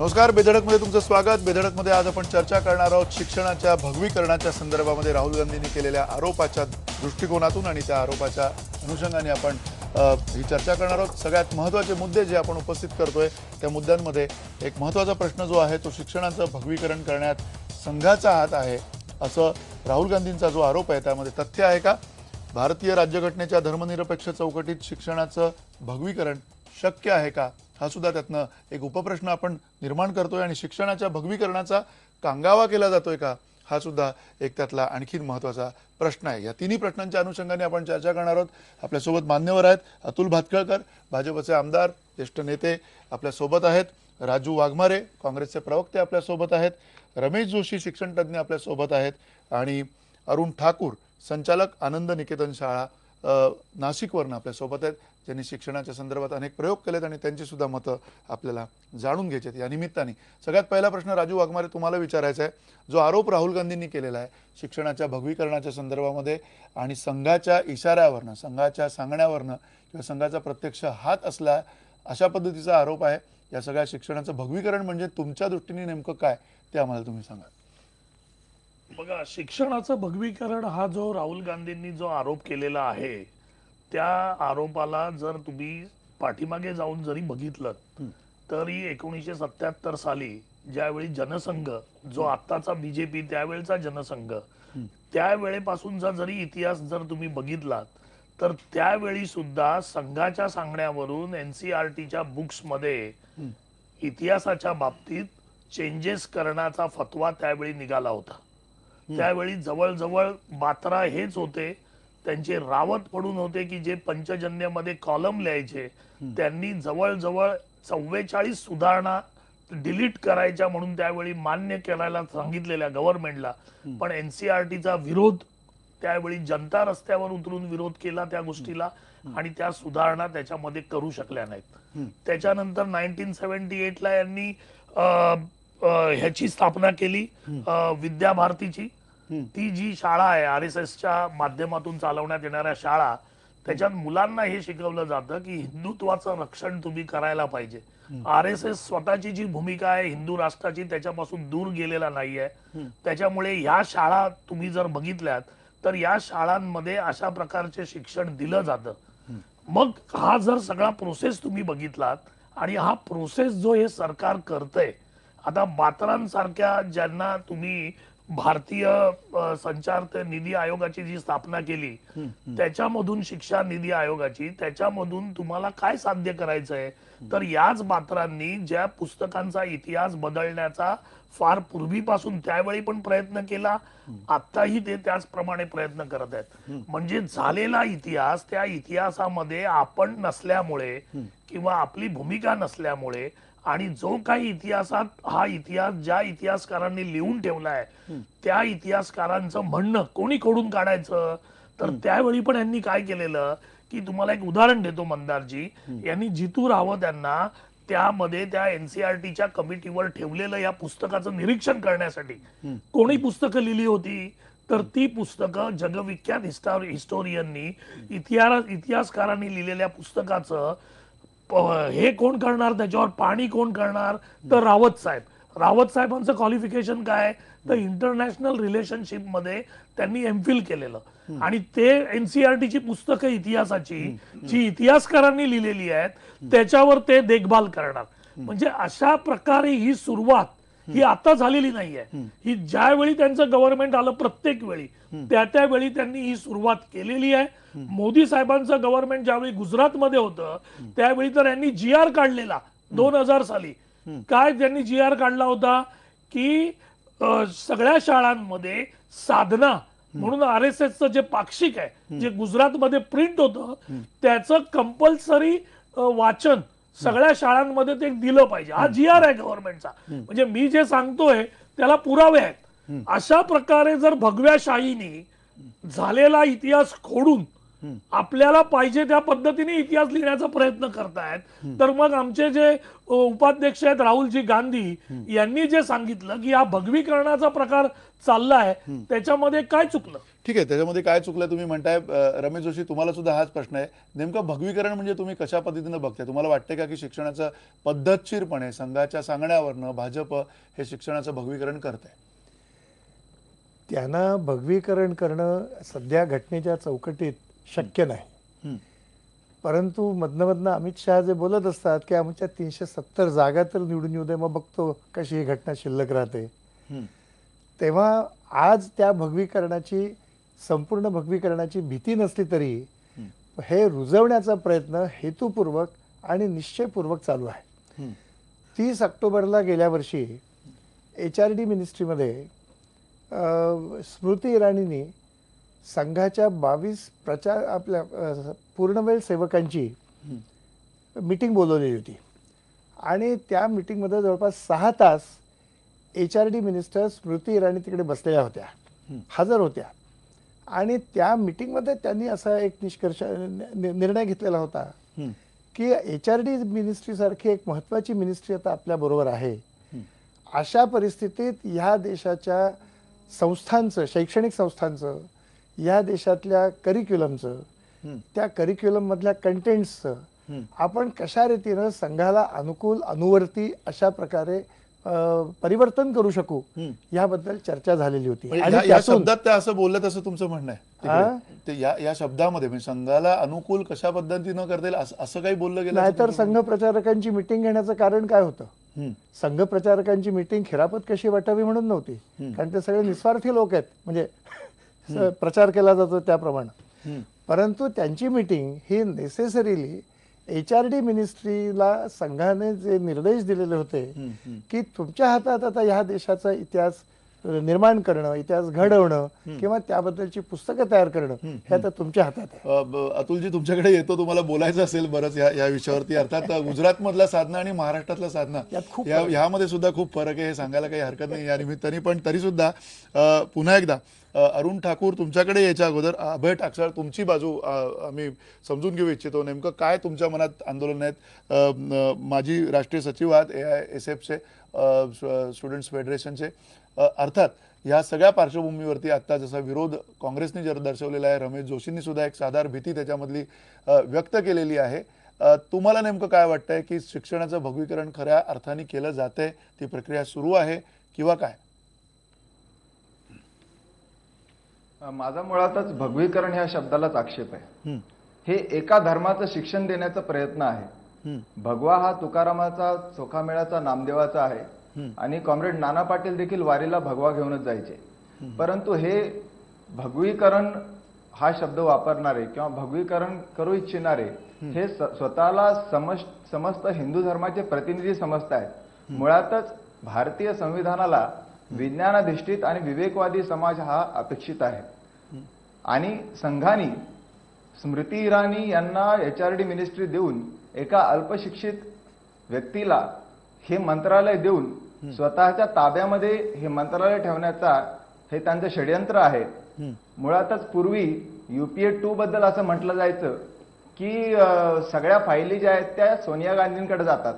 नमस्कार, बेधडकमध्ये तुमचं स्वागत। बेधडकमध्ये आज आपण चर्चा करणार आहोत शिक्षणाच्या भगवीकरणाच्या संदर्भामध्ये राहुल गांधींनी केलेल्या आरोपाच्या दृष्टिकोनातून आणि त्या आरोपाच्या अनुषंगाने आपण ही चर्चा करणार आहोत। सगळ्यात महत्त्वाचे मुद्दे जे आपण उपस्थित करतोय त्या मुद्द्यांमध्ये एक महत्त्वाचा प्रश्न जो आहे तो शिक्षणाचं भगवीकरण करण्यात संघाचा हात आहे असं राहुल गांधींचा जो आरोप आहे त्यामध्ये तथ्य आहे का? भारतीय राज्यघटनेच्या धर्मनिरपेक्ष चौकटीत शिक्षणाचं भगवीकरण शक्य आहे का? हा सुद्धा त्यातनं एक उपप्रश्न आपण निर्माण करतोय आणि शिक्षणाच्या भगवीकरणाचा कांगावा केला जातोय का? हा सुद्धा एक त्यातला आणखीन महत्त्वाचा प्रश्न आहे। या तिन्ही प्रश्नांच्या अनुषंगाने आपण चर्चा करणार आहोत। आपल्यासोबत मान्यवर आहेत अतुल भातखळकर, भाजपचे आमदार, ज्येष्ठ नेते आपल्यासोबत आहेत। राजू वाघमारे, काँग्रेसचे प्रवक्ते आपल्यासोबत आहेत। रमेश जोशी, शिक्षणतज्ञ आपल्यासोबत आहेत आणि अरुण ठाकूर, संचालक आनंद निकेतन शाळा नाशिकवरून आपल्यासोबत आहेत, ज्यांनी शिक्षणाच्या संदर्भात अनेक प्रयोग केलेत आणि त्यांची सुद्धा मतं आपल्याला जाणून घ्यायची आहेत। या निमित्ताने सगळ्यात पहिला प्रश्न राजू वाघमारे तुम्हाला विचारायचा आहे। जो आरोप राहुल गांधींनी केलेला आहे शिक्षणाच्या भगवीकरणाच्या संदर्भामध्ये आणि संघाच्या इशाऱ्यावरनं, संघाच्या सांगण्यावरनं किंवा संघाचा प्रत्यक्ष हात असला अशा पद्धतीचा आरोप आहे। या सगळ्या शिक्षणाचं भगवीकरण म्हणजे तुमच्या दृष्टीने नेमकं काय ते आम्हाला तुम्ही सांगा। बघा, शिक्षणाचं भगवीकरण हा जो राहुल गांधींनी जो आरोप केलेला आहे त्या आरोपाला जर तुम्ही पाठीमागे जाऊन जरी बघितलं तरी 1977 साली ज्यावेळी जनसंघ जो आत्ताचा बीजेपी त्यावेळचा जनसंघ त्यावेळेपासूनचा जरी इतिहास जर तुम्ही बघितलात तर त्यावेळी सुद्धा संघाच्या सांगण्यावरून एनसीईआरटीच्या बुक्स मध्ये इतिहासाच्या बाबतीत चेंजेस करण्याचा फतवा त्यावेळी निघाला होता। त्यावेळी जवळजवळ 12 हेच होते, त्यांचे रावत पडून होते की जे पंचजन्यमध्ये कॉलम लिहायचे, त्यांनी जवळजवळ 44 सुधारणा डिलीट करायच्या म्हणून त्यावेळी मान्य करायला सांगितलेल्या गव्हर्नमेंटला, पण एनसीईआरटीचा विरोध त्यावेळी जनता रस्त्यावर उतरून विरोध केला त्या गोष्टीला आणि त्या सुधारणा त्याच्यामध्ये करू शकल्या नाहीत। त्याच्यानंतर 1978 ला यांनी ह्याची स्थापना केली विद्याभारतीची। ती जी शाळा आहे आरएसएसच्या माध्यमातून चालवण्यात येणाऱ्या शाळा, त्याच्यात मुलांना हे शिकवलं जातं की हिंदुत्वाचं रक्षण तुम्ही करायला पाहिजे। आरएसएस स्वतःची जी भूमिका आहे हिंदू राष्ट्राची त्याच्यापासून दूर गेलेला नाहीये। त्याच्यामुळे ह्या शाळा तुम्ही जर बघितल्यात तर या शाळांमध्ये अशा प्रकारचे शिक्षण दिलं जातं। मग हा जर सगळा प्रोसेस तुम्ही बघितलात आणि हा प्रोसेस जो हे सरकार करतंय, आता बात्रांसारख्या ज्यांना तुम्ही भारतीय संचार निधी आयोगाची जी स्थापना केली त्याच्यामधून शिक्षा निधी आयोगाची, त्याच्यामधून तुम्हाला काय साध्य करायचंय तर याच बात्रांनी ज्या पुस्तकांचा इतिहास बदलण्याचा फार पूर्वीपासून त्यावेळी पण प्रयत्न केला, आताही ते त्याचप्रमाणे प्रयत्न करत आहेत। म्हणजे झालेला इतिहास, त्या इतिहासामध्ये आपण नसल्यामुळे किंवा आपली भूमिका नसल्यामुळे आणि जो काही इतिहासात हा इतिहास ज्या इतिहासकारांनी लिहून ठेवलाय त्या इतिहासकारांचं म्हणणं कोणी खोडून काढायचं, तर त्यावेळी पण यांनी काय केलेलं की तुम्हाला एक उदाहरण देतो, मंदारजी यांनी जितू रावत यांना त्यामध्ये त्या एनसीईआरटीच्या कमिटीवर ठेवलेलं या पुस्तकाचं निरीक्षण करण्यासाठी। कोणी पुस्तकं लिहिली होती तर ती पुस्तकं जगविख्यात हिस्टोरियननी इतिहासकारांनी लिहिलेल्या पुस्तकाचं हे कोण करणार, त्याच्यावर पाणी कोण करणार तर रावत साहेब। रावत साहेबांचं क्वालिफिकेशन काय तर इंटरनॅशनल रिलेशनशिप मध्ये त्यांनी एमफिल केलेलं आणि ते एनसीईआरटीची पुस्तकं इतिहासाची जी इतिहासकारांनी लिहिलेली आहेत त्याच्यावर ते देखभाल करणार। म्हणजे अशा प्रकारे ही सुरुवात ही आता झालेली नाहीये, ही ज्यावेळी त्यांचं गव्हर्नमेंट आलं प्रत्येक वेळी त्यावेळी त्यांनी ही सुरुवात केलेली आहे। मोदी साहेबांचं गव्हर्नमेंट ज्यावेळी गुजरातमध्ये होतं त्यावेळी तर यांनी जीआर काढलेला 2000 साली। काय त्यांनी जीआर काढला होता की सगळ्या शाळांमध्ये साधना म्हणून आरएसएसचं जे पाक्षिक आहे जे गुजरातमध्ये प्रिंट होतं त्याचं कंपल्सरी वाचन सगळ्या शाळांमध्ये ते दिलं पाहिजे, हा जीआर आहे गव्हर्नमेंटचा। म्हणजे मी जे सांगतोय त्याला पुरावे आहेत। अशा प्रकारे जर भगव्या शाहीने झालेला इतिहास खोडून आपल्याला पाहिजे त्या पद्धतीने इतिहास लिहिण्याचा प्रयत्न करतायत, तर मग आमचे जे उपाध्यक्ष आहेत राहुलजी गांधी यांनी जे सांगितलं की हा भगवीकरणाचा प्रकार चाललाय, त्याच्यामध्ये काय चुकलं? ठीक आहे, त्याच्यामध्ये काय चुकलं तुम्ही म्हणताय. रमेश जोशी, तुम्हाला सुद्धा हाच प्रश्न आहे. नेमकं भगवीकरण म्हणजे तुम्ही कशा पद्धतीनं बघताय? तुम्हाला वाटतंय का की शिक्षणाचं पद्धतशीरपणे संघाच्या सांगण्यावरनं भाजप हे शिक्षणाचं भगवीकरण करत आहे? त्यांना भगवीकरण करणं सध्या घटनेच्या चौकटीत शक्य नाही. परंतु मधनं अमित शहा जे बोलत असतात की आमच्या 370 जागा तर निवडून येऊ दे, मग बघतो कशी ही घटना शिल्लक राहते. तेव्हा आज त्या भगवीकरणाची, संपूर्ण भगवीकरणाची भीती नसली तरी हे रुजवण्याचा प्रयत्न हेतुपूर्वक आणि निश्चयपूर्वक चालू आहे. 30 ऑक्टोबरला गेल्या वर्षी HRD मिनिस्ट्रीमध्ये स्मृती इराणींनी संघाच्या 22 आपल्या पूर्णवेळ सेवकांची मीटिंग बोलवलेली होती आणि त्या मीटिंगमध्ये जवळपास 6 तास HRD मिनिस्टर स्मृती इराणी तिकडे बसलेल्या होत्या, हजर होत्या. आणि त्या मीटिंगमध्ये त्यांनी असा एक निर्णय घेतलेला होता की HRD मिनिस्ट्री सारखी एक महत्वाची मिनिस्ट्री आता आपल्या बरोबर आहे. अशा परिस्थितीत ह्या देशाच्या संस्थांचं, शैक्षणिक संस्थांचं, या देशातल्या करिक्युलमचं, त्या करिक्युलम मधल्या कंटेंट्सचं आपण कशा रीतीनं संघाला अनुकूल, अनुवर्ती अशा प्रकारे परिवर्तन करू शकू याबद्दल चर्चा झालेली होती. आणि या शब्दात त्या असं बोलत असं तुमचं म्हणणं आहे? ते या शब्दामध्ये म्हणजे संघाला अनुकूल कशा पद्धतीनं करता येईल असं काही बोललं गेलं? नाहीतर संघ प्रचारकांची मीटिंग घेण्याचं कारण काय होतं? संघ प्रचारकांची मीटिंग खिरापत कशी वाटावी म्हणून नव्हती, कारण ते सगळे निस्वार्थी लोक आहेत, म्हणजे प्रचार केला जातो त्याप्रमाणे. परंतु त्यांची मीटिंग ही नेसेसरीली HRD मिनिस्ट्रीला संघाने जे निर्देश दिलेले होते की तुमच्या हातात आता ह्या देशाचा इतिहास निर्माण करणं, इतिहास घडवणं किंवा त्याबद्दलची पुस्तकं तयार करणं हे आता तुमच्या हातात आहे. अतुलजी, तुमच्याकडे येतो, तुम्हाला बोलायचं असेल बरंच या विषयावरती. अर्थात गुजरात मधला साधना आणि महाराष्ट्रातला साधना यामध्ये सुद्धा खूप फरक आहे, हे सांगायला काही हरकत नाही या निमित्ताने. पण तरी सुद्धा पुन्हा एकदा अरुण ठाकूर, तुमच्याकडे यायच्या अगोदर अभय टाकसाळ, तुमची बाजू आम्ही समजून घेऊ इच्छितो. नेमकं काय तुमच्या मनात आंदोलन आहेत? माजी राष्ट्रीय सचिव आहात AISFचे, स्टुडंट्स फेडरेशनचे. अर्थात या सगळ्या पार्श्वभूमीवरती आता जसा विरोध काँग्रेसने जर दर्शवलेला आहे, रमेश जोशींनी सुद्धा एक साधारण भीती त्याच्यामधली व्यक्त केलेली आहे. तुम्हाला नेमकं काय वाटतंय की शिक्षणाचं भगवीकरण खऱ्या अर्थाने केलं जातंय, ती प्रक्रिया सुरू आहे किंवा काय? माझा मुळातच भगवीकरण ह्या शब्दालाच आक्षेप आहे. हे एका धर्माचं शिक्षण देण्याचा प्रयत्न आहे. भगवा हा तुकारामाचा, चोखामेळाचा, नामदेवाचा आहे आणि कॉम्रेड नाना पाटील देखील वारीला भगवा घेऊनच जायचे. परंतु हे भगवीकरण हा शब्द वापरणारे किंवा भगवीकरण करू इच्छिणारे हे स्वतःला समस्त हिंदू धर्माचे प्रतिनिधी समजत आहेत. मुळातच भारतीय संविधानाला विज्ञानाधिष्ठित आणि विवेकवादी समाज हा अपेक्षित आहे आणि संघाने स्मृती इराणी यांना HRD मिनिस्ट्री देऊन एका अल्पशिक्षित व्यक्तीला हे मंत्रालय देऊन स्वतःच्या ताब्यामध्ये हे मंत्रालय ठेवण्याचा हे त्यांचं षडयंत्र आहे. मुळातच पूर्वी UPA 2 बद्दल असं म्हटलं जायचं की सगळ्या फायली ज्या आहेत त्या सोनिया गांधींकडे जातात,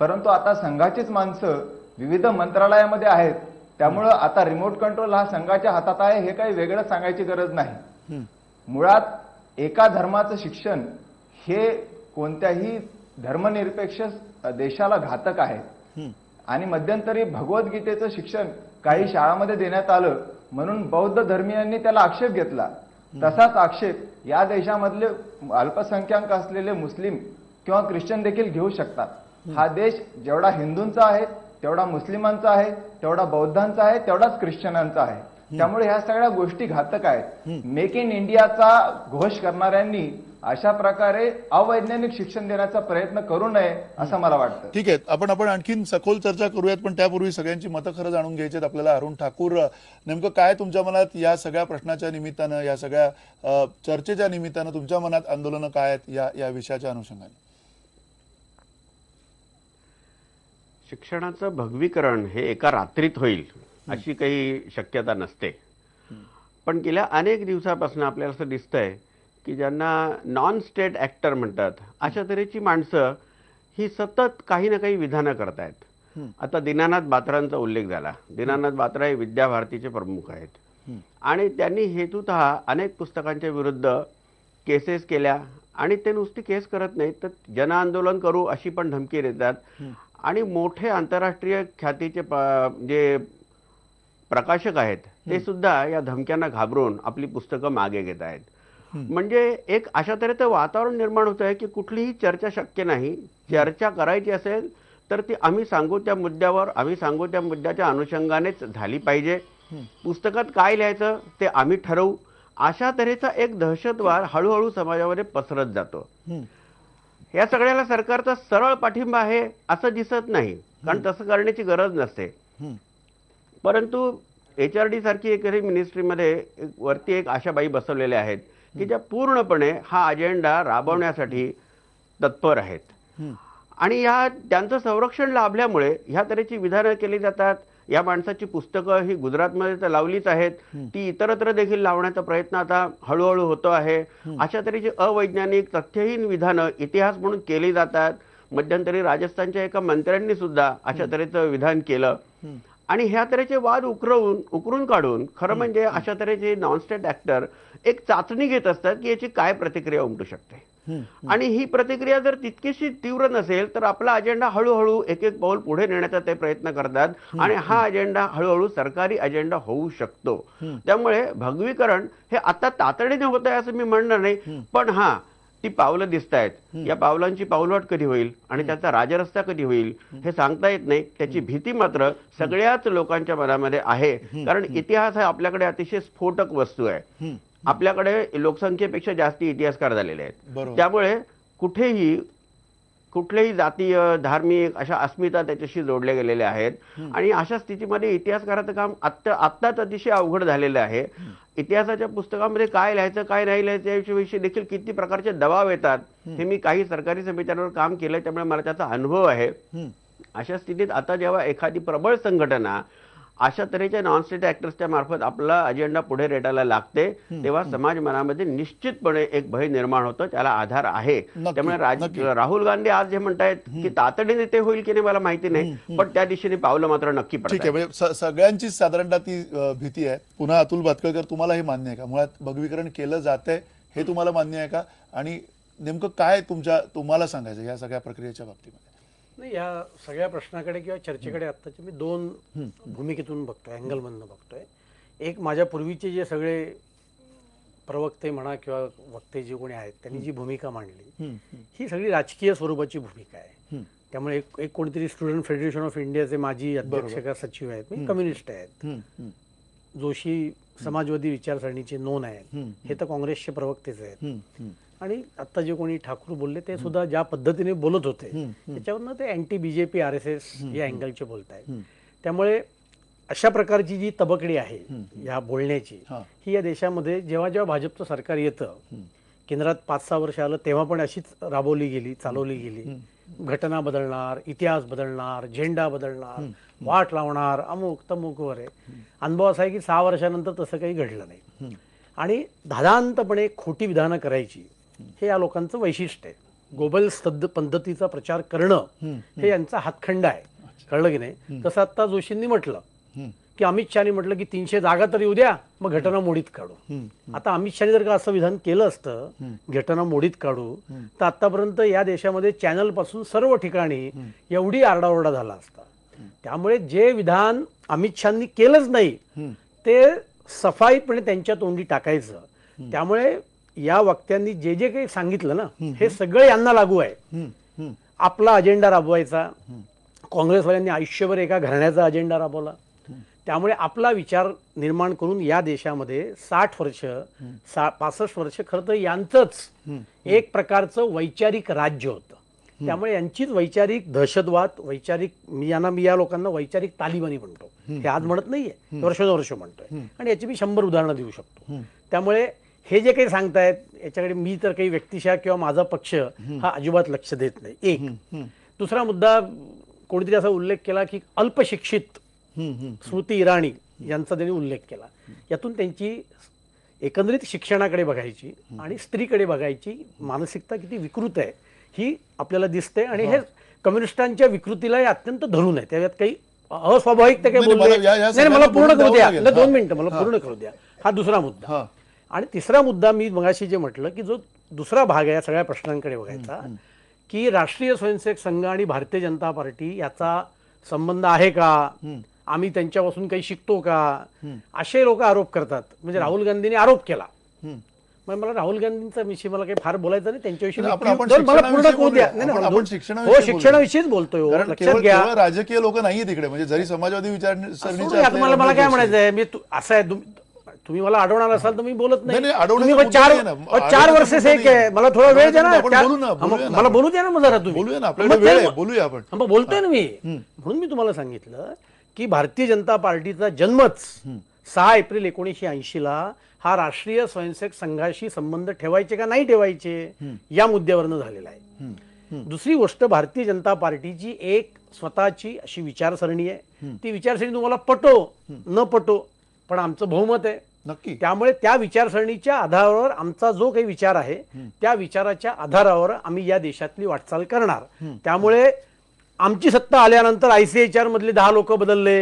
परंतु आता संघाचीच माणसं विविध मंत्रालयामध्ये आहेत. त्यामुळं आता रिमोट कंट्रोल हा संघाच्या हातात आहे, हे काही वेगळं सांगायची गरज नाही. मुळात एका धर्माचं शिक्षण हे कोणत्याही धर्मनिरपेक्ष देशाला घातक आहे आणि मध्यंतरी भगवद्गीतेचं शिक्षण काही शाळांमध्ये देण्यात आलं म्हणून बौद्ध धर्मीयांनी त्याला आक्षेप घेतला. तसाच आक्षेप या देशामधले अल्पसंख्याक असलेले मुस्लिम किंवा ख्रिश्चन देखील घेऊ शकतात. हा देश जेवढा हिंदूंचा आहे तेवढा मुस्लिमांचा आहे, तेवढा बौद्धांचा आहे, तेवढाच ख्रिश्चनांचा आहे. त्यामुळे ह्या सगळ्या गोष्टी घातक आहेत. मेक इन इंडियाचा घोष करणाऱ्यांनी अशा प्रकारे अवैज्ञानिक शिक्षण देण्याचा प्रयत्न करू नये असं मला वाटतं. ठीक आहे, आपण आणखीन सखोल चर्चा करूयात, पण त्यापूर्वी सगळ्यांची मतं खरं जाणून घ्यायची आहेत आपल्याला. अरुण ठाकूर, नेमकं काय तुमच्या मनात या सगळ्या प्रश्नाच्या निमित्तानं, या सगळ्या चर्चेच्या निमित्तानं तुमच्या मनात आंदोलनं काय आहेत या विषयाच्या अनुषंगाने? शिक्षणाचं भगवीकरण हे एका रात्रीत होईल अशी काही शक्यता नसते. पण गेल्या अनेक दिवसापासून आपल्याला असं दिसतंय की ज्यांना नॉन स्टेट ॲक्टर म्हणतात, अशा तऱ्हेची माणसं ही सतत काही ना काही विधानं करतायत. आता दीनानाथ बात्रांचा उल्लेख झाला. दीनानाथ बात्रा हे विद्याभारतीचे प्रमुख आहेत आणि त्यांनी हेतुतः अनेक पुस्तकांच्या विरुद्ध केसेस केल्या आणि ते नुसती केस करत नाहीत तर जनआंदोलन करू अशी पण धमकी देतात आणि मोठे आंतरराष्ट्रीय ख्यातीचे जे प्रकाशक आहेत ते सुद्धा या धमक्यांना घाबरून आपली पुस्तकं मागे घेत आहेत. म्हणजे एक अशा तऱ्हेचं वातावरण निर्माण होत आहे की कुठलीही चर्चा शक्य नाही. चर्चा करायची असेल तर ती आम्ही सांगू त्या मुद्द्यावर, आम्ही सांगू त्या मुद्द्याच्या अनुषंगानेच झाली पाहिजे. पुस्तकात काय लिहायचं ते आम्ही ठरवू, अशा तऱ्हेचा एक दहशतवाद हळूहळू समाजामध्ये पसरत जातो. या सगळ्याला सरकारचा सरळ पाठिंबा आहे असं दिसत नाही, कारण तसं करण्याची गरज नसते. परंतु HRD सारखी एक मिनिस्ट्रीमध्ये वरती एक आशाबाई बसवलेल्या आहेत की ज्या पूर्णपणे हा अजेंडा राबवण्यासाठी तत्पर आहेत आणि त्यांचं संरक्षण लाभल्यामुळे ह्या तऱ्हेची विधानं केली जातात. या माणसाची पुस्तकं ही गुजरातमध्ये तर लावलीच आहेत, ती इतरत्र देखील लावण्याचा प्रयत्न आता हळूहळू होतो आहे. अशा तऱ्हेची अवैज्ञानिक तथ्यहीन विधानं इतिहास म्हणून केली जातात. मध्यंतरी राजस्थानच्या एका मंत्र्यांनी सुद्धा अशा तऱ्हेचं विधान केलं आणि ह्या तऱ्हेचे वाद उकरून काढून खरं म्हणजे अशा तऱ्हेचे नॉन स्टेट ॲक्टर एक चाचणी घेत असतात की याची काय प्रतिक्रिया उमटू शकते आणि ही प्रतिक्रिया जर तितकीशी तीव्र नसेल तर आपला अजेंडा हळूहळू एक एक पाऊल पुढे नेण्याचा ते प्रयत्न करतात आणि हा अजेंडा हळूहळू सरकारी अजेंडा होऊ शकतो. त्यामुळे भगवीकरण हे आता तातडीने होत आहे असं मी म्हणणार नाही, पण हा ती पावलं दिसत आहेत. या पावलांची पाऊलवाट कधी होईल आणि त्याचा राजरस्ता कधी होईल हे सांगता येत नाही. त्याची भीती मात्र सगळ्याच लोकांच्या मनामध्ये आहे, कारण इतिहास हा आपल्याकडे अतिशय स्फोटक वस्तू आहे. आपल्याकडे लोकसंख्येपेक्षा जास्ती इतिहासकार झालेले आहेत. त्यामुळे कुठलेही जातीय धार्मिक अशा अस्मिता त्याच्याशी जोडल्या गेलेल्या आहेत आणि अशा स्थितीमध्ये इतिहासकाराचं काम आत्ताच अतिशय अवघड झालेलं आहे. इतिहासाच्या पुस्तकामध्ये काय लिहायचं काय नाही लिहायचं याविषयी देखील किती प्रकारचे दबाव येतात हे मी काही सरकारी समित्यांवर काम केलंय, त्यामुळे मला त्याचा अनुभव आहे. अशा स्थितीत आता जेव्हा एखादी प्रबळ संघटना अशा तऱ्हेच्या नॉन स्टेट ॲक्टर्सच्या मार्फत आपला अजेंडा पुढे रेटायला लागते तेव्हा समाज मनामध्ये निश्चितपणे एक भय निर्माण होतो, त्याला आधार आहे. त्यामुळे राहुल गांधी आज जे म्हणतायत की तातडीने ते होईल की नाही मला माहिती नाही, पण त्या दिशेने पावलं मात्र नक्की ठीक आहे. पडतात. म्हणजे सगळ्यांचीच साधारणतः ती भीती आहे. पुन्हा अतुल भातखळकर, तुम्हाला हे मान्य आहे का? मुळात भगवीकरण केलं जातंय हे तुम्हाला मान्य आहे का? आणि नेमकं काय तुम्हाला सांगायचं या सगळ्या प्रक्रियेच्या बाबतीमध्ये? नाही, या सगळ्या प्रश्नाकडे किंवा चर्चेकडे आत्ताचे मी दोन भूमिकेतून बघतोय, अँगलमधनं बघतोय. एक, माझ्या पूर्वीचे जे सगळे प्रवक्ते म्हणा किंवा वक्ते जे कोणी आहेत त्यांनी जी भूमिका मांडली ही सगळी राजकीय स्वरूपाची भूमिका आहे. त्यामुळे एक कोणीतरी स्टुडंट फेडरेशन ऑफ इंडियाचे माजी अध्यक्ष का सचिव आहेत, म्हणजे कम्युनिस्ट आहेत. जोशी समाजवादी विचारसरणीचे नोन आहेत, हे तर काँग्रेसचे प्रवक्तेच आहेत. आणि आता जे कोणी ठाकूर बोलले ते सुद्धा ज्या पद्धतीने बोलत होते त्याच्यावरनं ते अँटी BJP RSS या अँगलचे बोलत आहेत. त्यामुळे अशा प्रकारची जी तबकडी आहे या बोलण्याची ही या देशामध्ये जेव्हा जेव्हा भाजपचं सरकार येतं, केंद्रात 5-6 वर्ष आलं तेव्हा पण अशीच राबवली गेली, चालवली गेली. घटना बदलणार, इतिहास बदलणार, झेंडा बदलणार, वाट लावणार, अमुक तमुक वगैरे. अनुभव असा आहे की 6 वर्षानंतर तसं काही घडलं नाही आणि धादांतपणे खोटी विधानं करायची हे या लोकांचं वैशिष्ट्य आहे. गोबल पद्धतीचा प्रचार करणं हे यांचा हातखंडा आहे, कळलं की नाही? तसं आता जोशींनी म्हटलं की अमित शहानी म्हटलं की 300 जागा तरी येऊ द्या मग घटना मोडीत काढू. आता अमित शहानी जर का असं विधान केलं असतं घटना मोडीत काढू तर आतापर्यंत या देशामध्ये चॅनल पासून सर्व ठिकाणी एवढी आरडाओरडा झाला असता. त्यामुळे जे विधान अमित शहानी केलंच नाही ते सफाईपणे त्यांच्या तोंडी टाकायचं. त्यामुळे या वक्त्यांनी जे जे काही सांगितलं ना हे सगळं यांना लागू आहे. आपला अजेंडा राबवायचा, काँग्रेसवाल्यांनी आयुष्यभर एका घराण्याचा अजेंडा राबवला. त्यामुळे आपला विचार निर्माण करून या देशामध्ये 60 वर्ष 65 वर्ष खरं तर यांचंच एक प्रकारचं वैचारिक राज्य होतं. त्यामुळे यांचीच वैचारिक दहशतवाद, वैचारिक मी या लोकांना वैचारिक तालिबानी म्हणतो, हे आज म्हणत नाहीये, वर्षोनवर्ष म्हणतोय आणि याची मी 100 उदाहरणं देऊ शकतो. त्यामुळे हे जे काही सांगतायत याच्याकडे मी तर काही व्यक्तिशः किंवा माझा पक्ष हा अजिबात लक्ष देत नाही. एक दुसरा मुद्दा, कोणीतरी असा उल्लेख केला की अल्पशिक्षित स्मृती इराणी यांचा त्यांनी उल्लेख केला. यातून त्यांची एकंदरीत शिक्षणाकडे बघायची आणि स्त्रीकडे बघायची मानसिकता किती विकृत आहे ही आपल्याला दिसते आणि हे कम्युनिस्टांच्या विकृतीला अत्यंत धरून आहे. त्याच्यात काही अस्वाभाविक ते काही नाही, बोलले मला या नाही, सगळ्यांना मला पूर्ण बोलून करू द्या. द्यावं लागेल. 2 मिनिटं मला पूर्ण करू द्या. हा दुसरा मुद्दा. हा. आणि तिसरा मुद्दा मी मगाशी जे म्हटलं की जो दुसरा भाग आहे या सगळ्या प्रश्नांकडे बघायचा की राष्ट्रीय स्वयंसेवक संघ आणि भारतीय जनता पार्टी याचा संबंध आहे का, आम्ही त्यांच्यापासून काही शिकतो का, असे लोक आरोप करतात. म्हणजे राहुल गांधींनी आरोप केला. मग मला राहुल गांधींचा विषयी मला काही फार बोलायचं नाही, त्यांच्याविषयी आपण मला पूर्ण शिक्षणाविषयी करू द्या. बोलूया. नाही, नाही, आपण मला शिक्षणाविषयी हो शिक्षणाविषयीच बोलतोय हो. कारण लक्षात घ्या. केवळ राजकीय लोक नाहीये तिकडे, म्हणजे जरी समाजवादी विचारसरणीचे सोडूया, असले तुम्हाला मला रमेश काय जोशी. म्हणायचं आहे, मी असं आहे तुम्ही मला अडवणार असाल तर मी बोलत नाही, नाही. नाही, अडवण्याचा तुम्ही मग मुद्दा नाही ना. 4 अडवण्याचा वर्ष मुद्दा एक नाही. आहे, मला थोडा वेळ द्या ना. आपण बोलू ना, बोलूया ना मला आपण. बोलू द्या ना मग जरा तुम्ही. बोलूया ना, आपल्याकडे वेळ आहे, बोलूया आपण. मग बोलतोय ना मी. म्हणून मी तुम्हाला सांगितलं की भारतीय जनता पार्टीचा जन्मच 6 एप्रिल 1980 ला हा राष्ट्रीय स्वयंसेवक संघाशी संबंध ठेवायचे का नाही ठेवायचे या मुद्द्यावरनं झालेला आहे. दुसरी गोष्ट, भारतीय जनता पार्टीची एक स्वतःची अशी विचारसरणी आहे. ती विचारसरणी तुम्हाला पटो न पटो पण आमचं बहुमत आहे. नक्की. त्यामुळे त्या विचारसरणीच्या आधारावर आमचा जो काही विचार आहे त्या विचाराच्या आधारावर आम्ही या देशातली वाटचाल करणार. त्यामुळे आमची सत्ता आल्यानंतर ICHR मधले 10 लोक बदलले,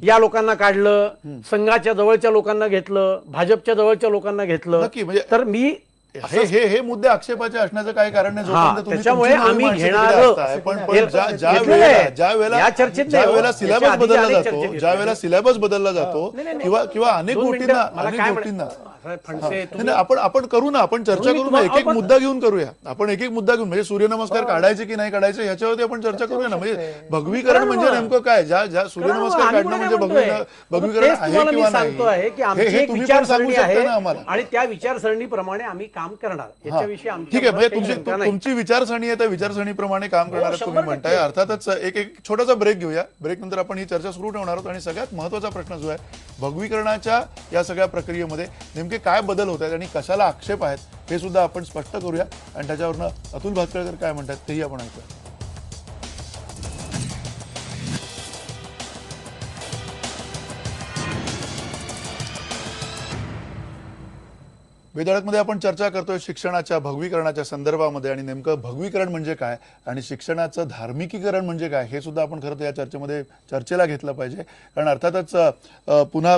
या लोकांना काढलं, संघाच्या जवळच्या लोकांना घेतलं, भाजपच्या जवळच्या लोकांना घेतलं. नक्की, म्हणजे तर मी हे मुद्दे आक्षेपाचे असण्याचं काही कारण नाही. हा, जोपर्यंत तुम्ही त्याच्यामुळे तुमची आम्ही माणसं तिकडे घेणारं- असताय. पण हे- ज्या घेतलेलं आहे. ज्या वेळेला या चर्चेत ज्या नाही हो. वेळेला सिलेबस याच्या आधी बदलला अनेक जातो, चर्चेत ज्या वेळेला सिलेबस बदलला जातो किंवा अनेक दोन गोष्टींना मिनिटं, मला अनेक काय गोष्टींना फणसे, नाही, नाही, आपण करू ना, आपण चर्चा तुम्ही करू ना, एक एक आपण- मुद्दा घेऊन करूया. आपण एक एक मुद्दा घेऊन, म्हणजे सूर्यनमस्कार काढायचे की नाही काढायचे ह्याच्यावरती आपण चर्चा करूया ना. म्हणजे भगवीकरण म्हणजे नेमकं काय, ज्या सूर्यनमस्कार आम्ही काढणं काय म्हणजे म्हणतोय? भगवीकरण तेच आहे तुम्हाला किंवा मी सांगतो आहे की नाही, आमची हे एक तुम्ही पण सांगू विचारसरणी शकता आहे ना आम्हाला. आणि त्या विचारसरणीप्रमाणे आम्ही काम करणार. याच्याविषयी आमच्या ठीक आहे, म्हणजे मनात काही शंका नाही. तुमची विचारसरणी आहे, त्या विचारसरणीप्रमाणे काम करणार आहात तुम्ही 100% म्हणताय. अर्थातच एक छोटासा ब्रेक घेऊया. ब्रेक नंतर आपण ही चर्चा सुरू ठेवणार आहोत आणि सगळ्यात महत्त्वाचा प्रश्न जो आहे, भगवीकरणाच्या या सगळ्या प्रक्रियेमध्ये नेमके काय बदल होत आहेत आणि कशाला आक्षेप आहेत हे सुद्धा आपण स्पष्ट करूया. आणि त्याच्यावरनं अतुल भातखळकर काय म्हणतात तेही आपण ऐकूया. वेदाळ्यामध्ये आपण चर्चा करतोय शिक्षणाच्या भगवीकरणाच्या संदर्भामध्ये, आणि नेमकं भगवीकरण म्हणजे काय आणि शिक्षणाचं धार्मिकीकरण म्हणजे काय हे सुद्धा आपण खरं तर या चर्चेमध्ये चर्चेला घेतलं पाहिजे. कारण अर्थातच पुन्हा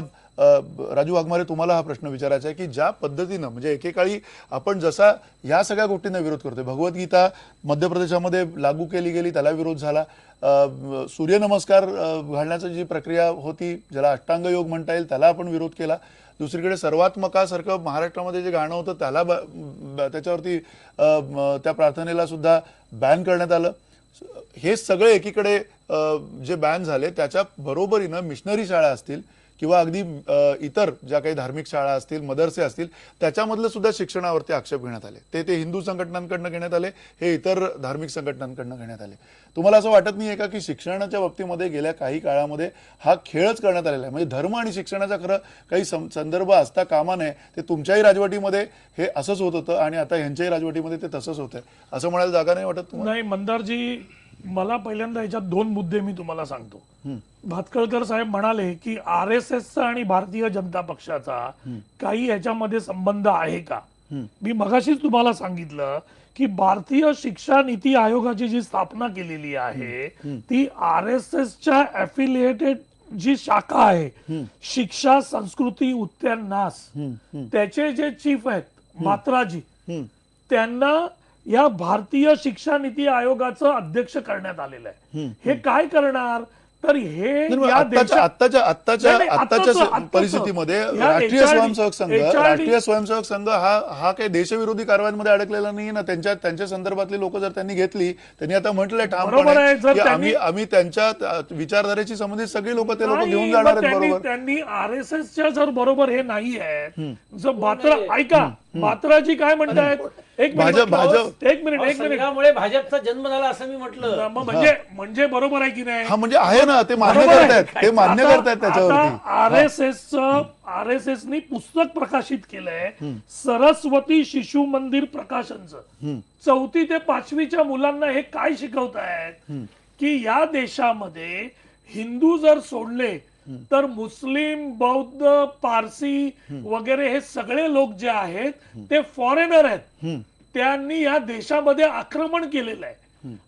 राजू वाघमारे, तुम्हाला हा प्रश्न विचारायचा आहे की ज्या पद्धतीनं म्हणजे एकेकाळी आपण जसा या सगळ्या गोष्टींना विरोध करतोय, भगवद्गीता मध्य प्रदेशामध्ये लागू केली गेली त्याला विरोध झाला, सूर्यनमस्कार घालण्याची जी प्रक्रिया होती ज्याला अष्टांग योग म्हणता येईल त्याला आपण विरोध केला, दुसरीकडे सर्वात्मकासारखं महाराष्ट्रामध्ये जे गाणं होतं त्याला त्याच्यावरती त्या प्रार्थनेला सुद्धा बॅन करण्यात आलं. हे सगळे एकीकडे जे बॅन झाले त्याच्या बरोबरीनं मिशनरी शाळा असतील किंवा अगदी इतर ज्या काही धार्मिक शाळा असतील, मदरसे असतील, त्याच्यामधलं सुद्धा शिक्षणावरती आक्षेप घेण्यात आले. ते हिंदू संघटनांकडनं घेण्यात आले, हे इतर धार्मिक संघटनांकडनं घेण्यात आले. तुम्हाला असं वाटत नाहीये का की शिक्षणाच्या बाबतीमध्ये गेल्या काही काळामध्ये हा खेळच करण्यात आलेला आहे? म्हणजे धर्म आणि शिक्षणाचा खरं काही संदर्भ असता कामा नये. ते तुमच्याही राजवटीमध्ये हे असंच होत होतं आणि आता ह्यांच्याही राजवटीमध्ये ते तसंच होतंय असं म्हणायला जागा नाही वाटत तुम्हाला? नाही मंदारजी, मला पहिल्यांदा याच्यात 2 मुद्दे मी तुम्हाला सांगतो. भातखळकर साहेब म्हणाले की RSSचा आणि भारतीय जनता पक्षाचा काही याच्यामध्ये संबंध आहे का. मी मगाशीच तुम्हाला सांगितलं की भारतीय शिक्षा नीती आयोगाची जी स्थापना केलेली आहे ती RSSच्या एफिलिएटेड जी शाखा आहे, शिक्षा संस्कृती उत्यानास, त्याचे जे चीफ आहेत म्हात्राजी, त्यांना या भारतीय शिक्षा नीती आयोगाचं अध्यक्ष करण्यात आलेलं आहे. हे काय करणार तर हे या आत्ताच्या परिस्थितीमध्ये राष्ट्रीय स्वयंसेवक संघ हा काही देशविरोधी कारवायांमध्ये अडकलेला नाही ना. त्यांच्या संदर्भातली लोक जर त्यांनी घेतली, त्यांनी आता म्हटलंय ठामपणे की आम्ही त्यांच्या विचारधारेशी संबंधित सगळी लोक ते लोक घेऊन जाणार आहेत. बरोबर, त्यांनी RSSच्या जर बरोबर हे नाही आहे. जर बात्रा ऐका, बात्राजी काय म्हणतायत, एक मिनिट संघामुळे भाजपचा जन्म झाला असं मी म्हटलं. म्हणजे बरोबर आहे की नाही? हा म्हणजे आहे ना, ते मान्य करतायत त्याच्यावरती. RSSनी पुस्तक प्रकाशित केलंय, सरस्वती शिशु मंदिर प्रकाशनचं. 4वी ते 5वीच्या मुलांना हे काय शिकवतायत की या देशामध्ये हिंदू जर सोडले तर मुस्लिम, बौद्ध, पारसी वगैरे हे सगळे लोक जे आहेत ते फॉरेनर आहेत. त्यांनी या देशामध्ये आक्रमण केलेलं आहे.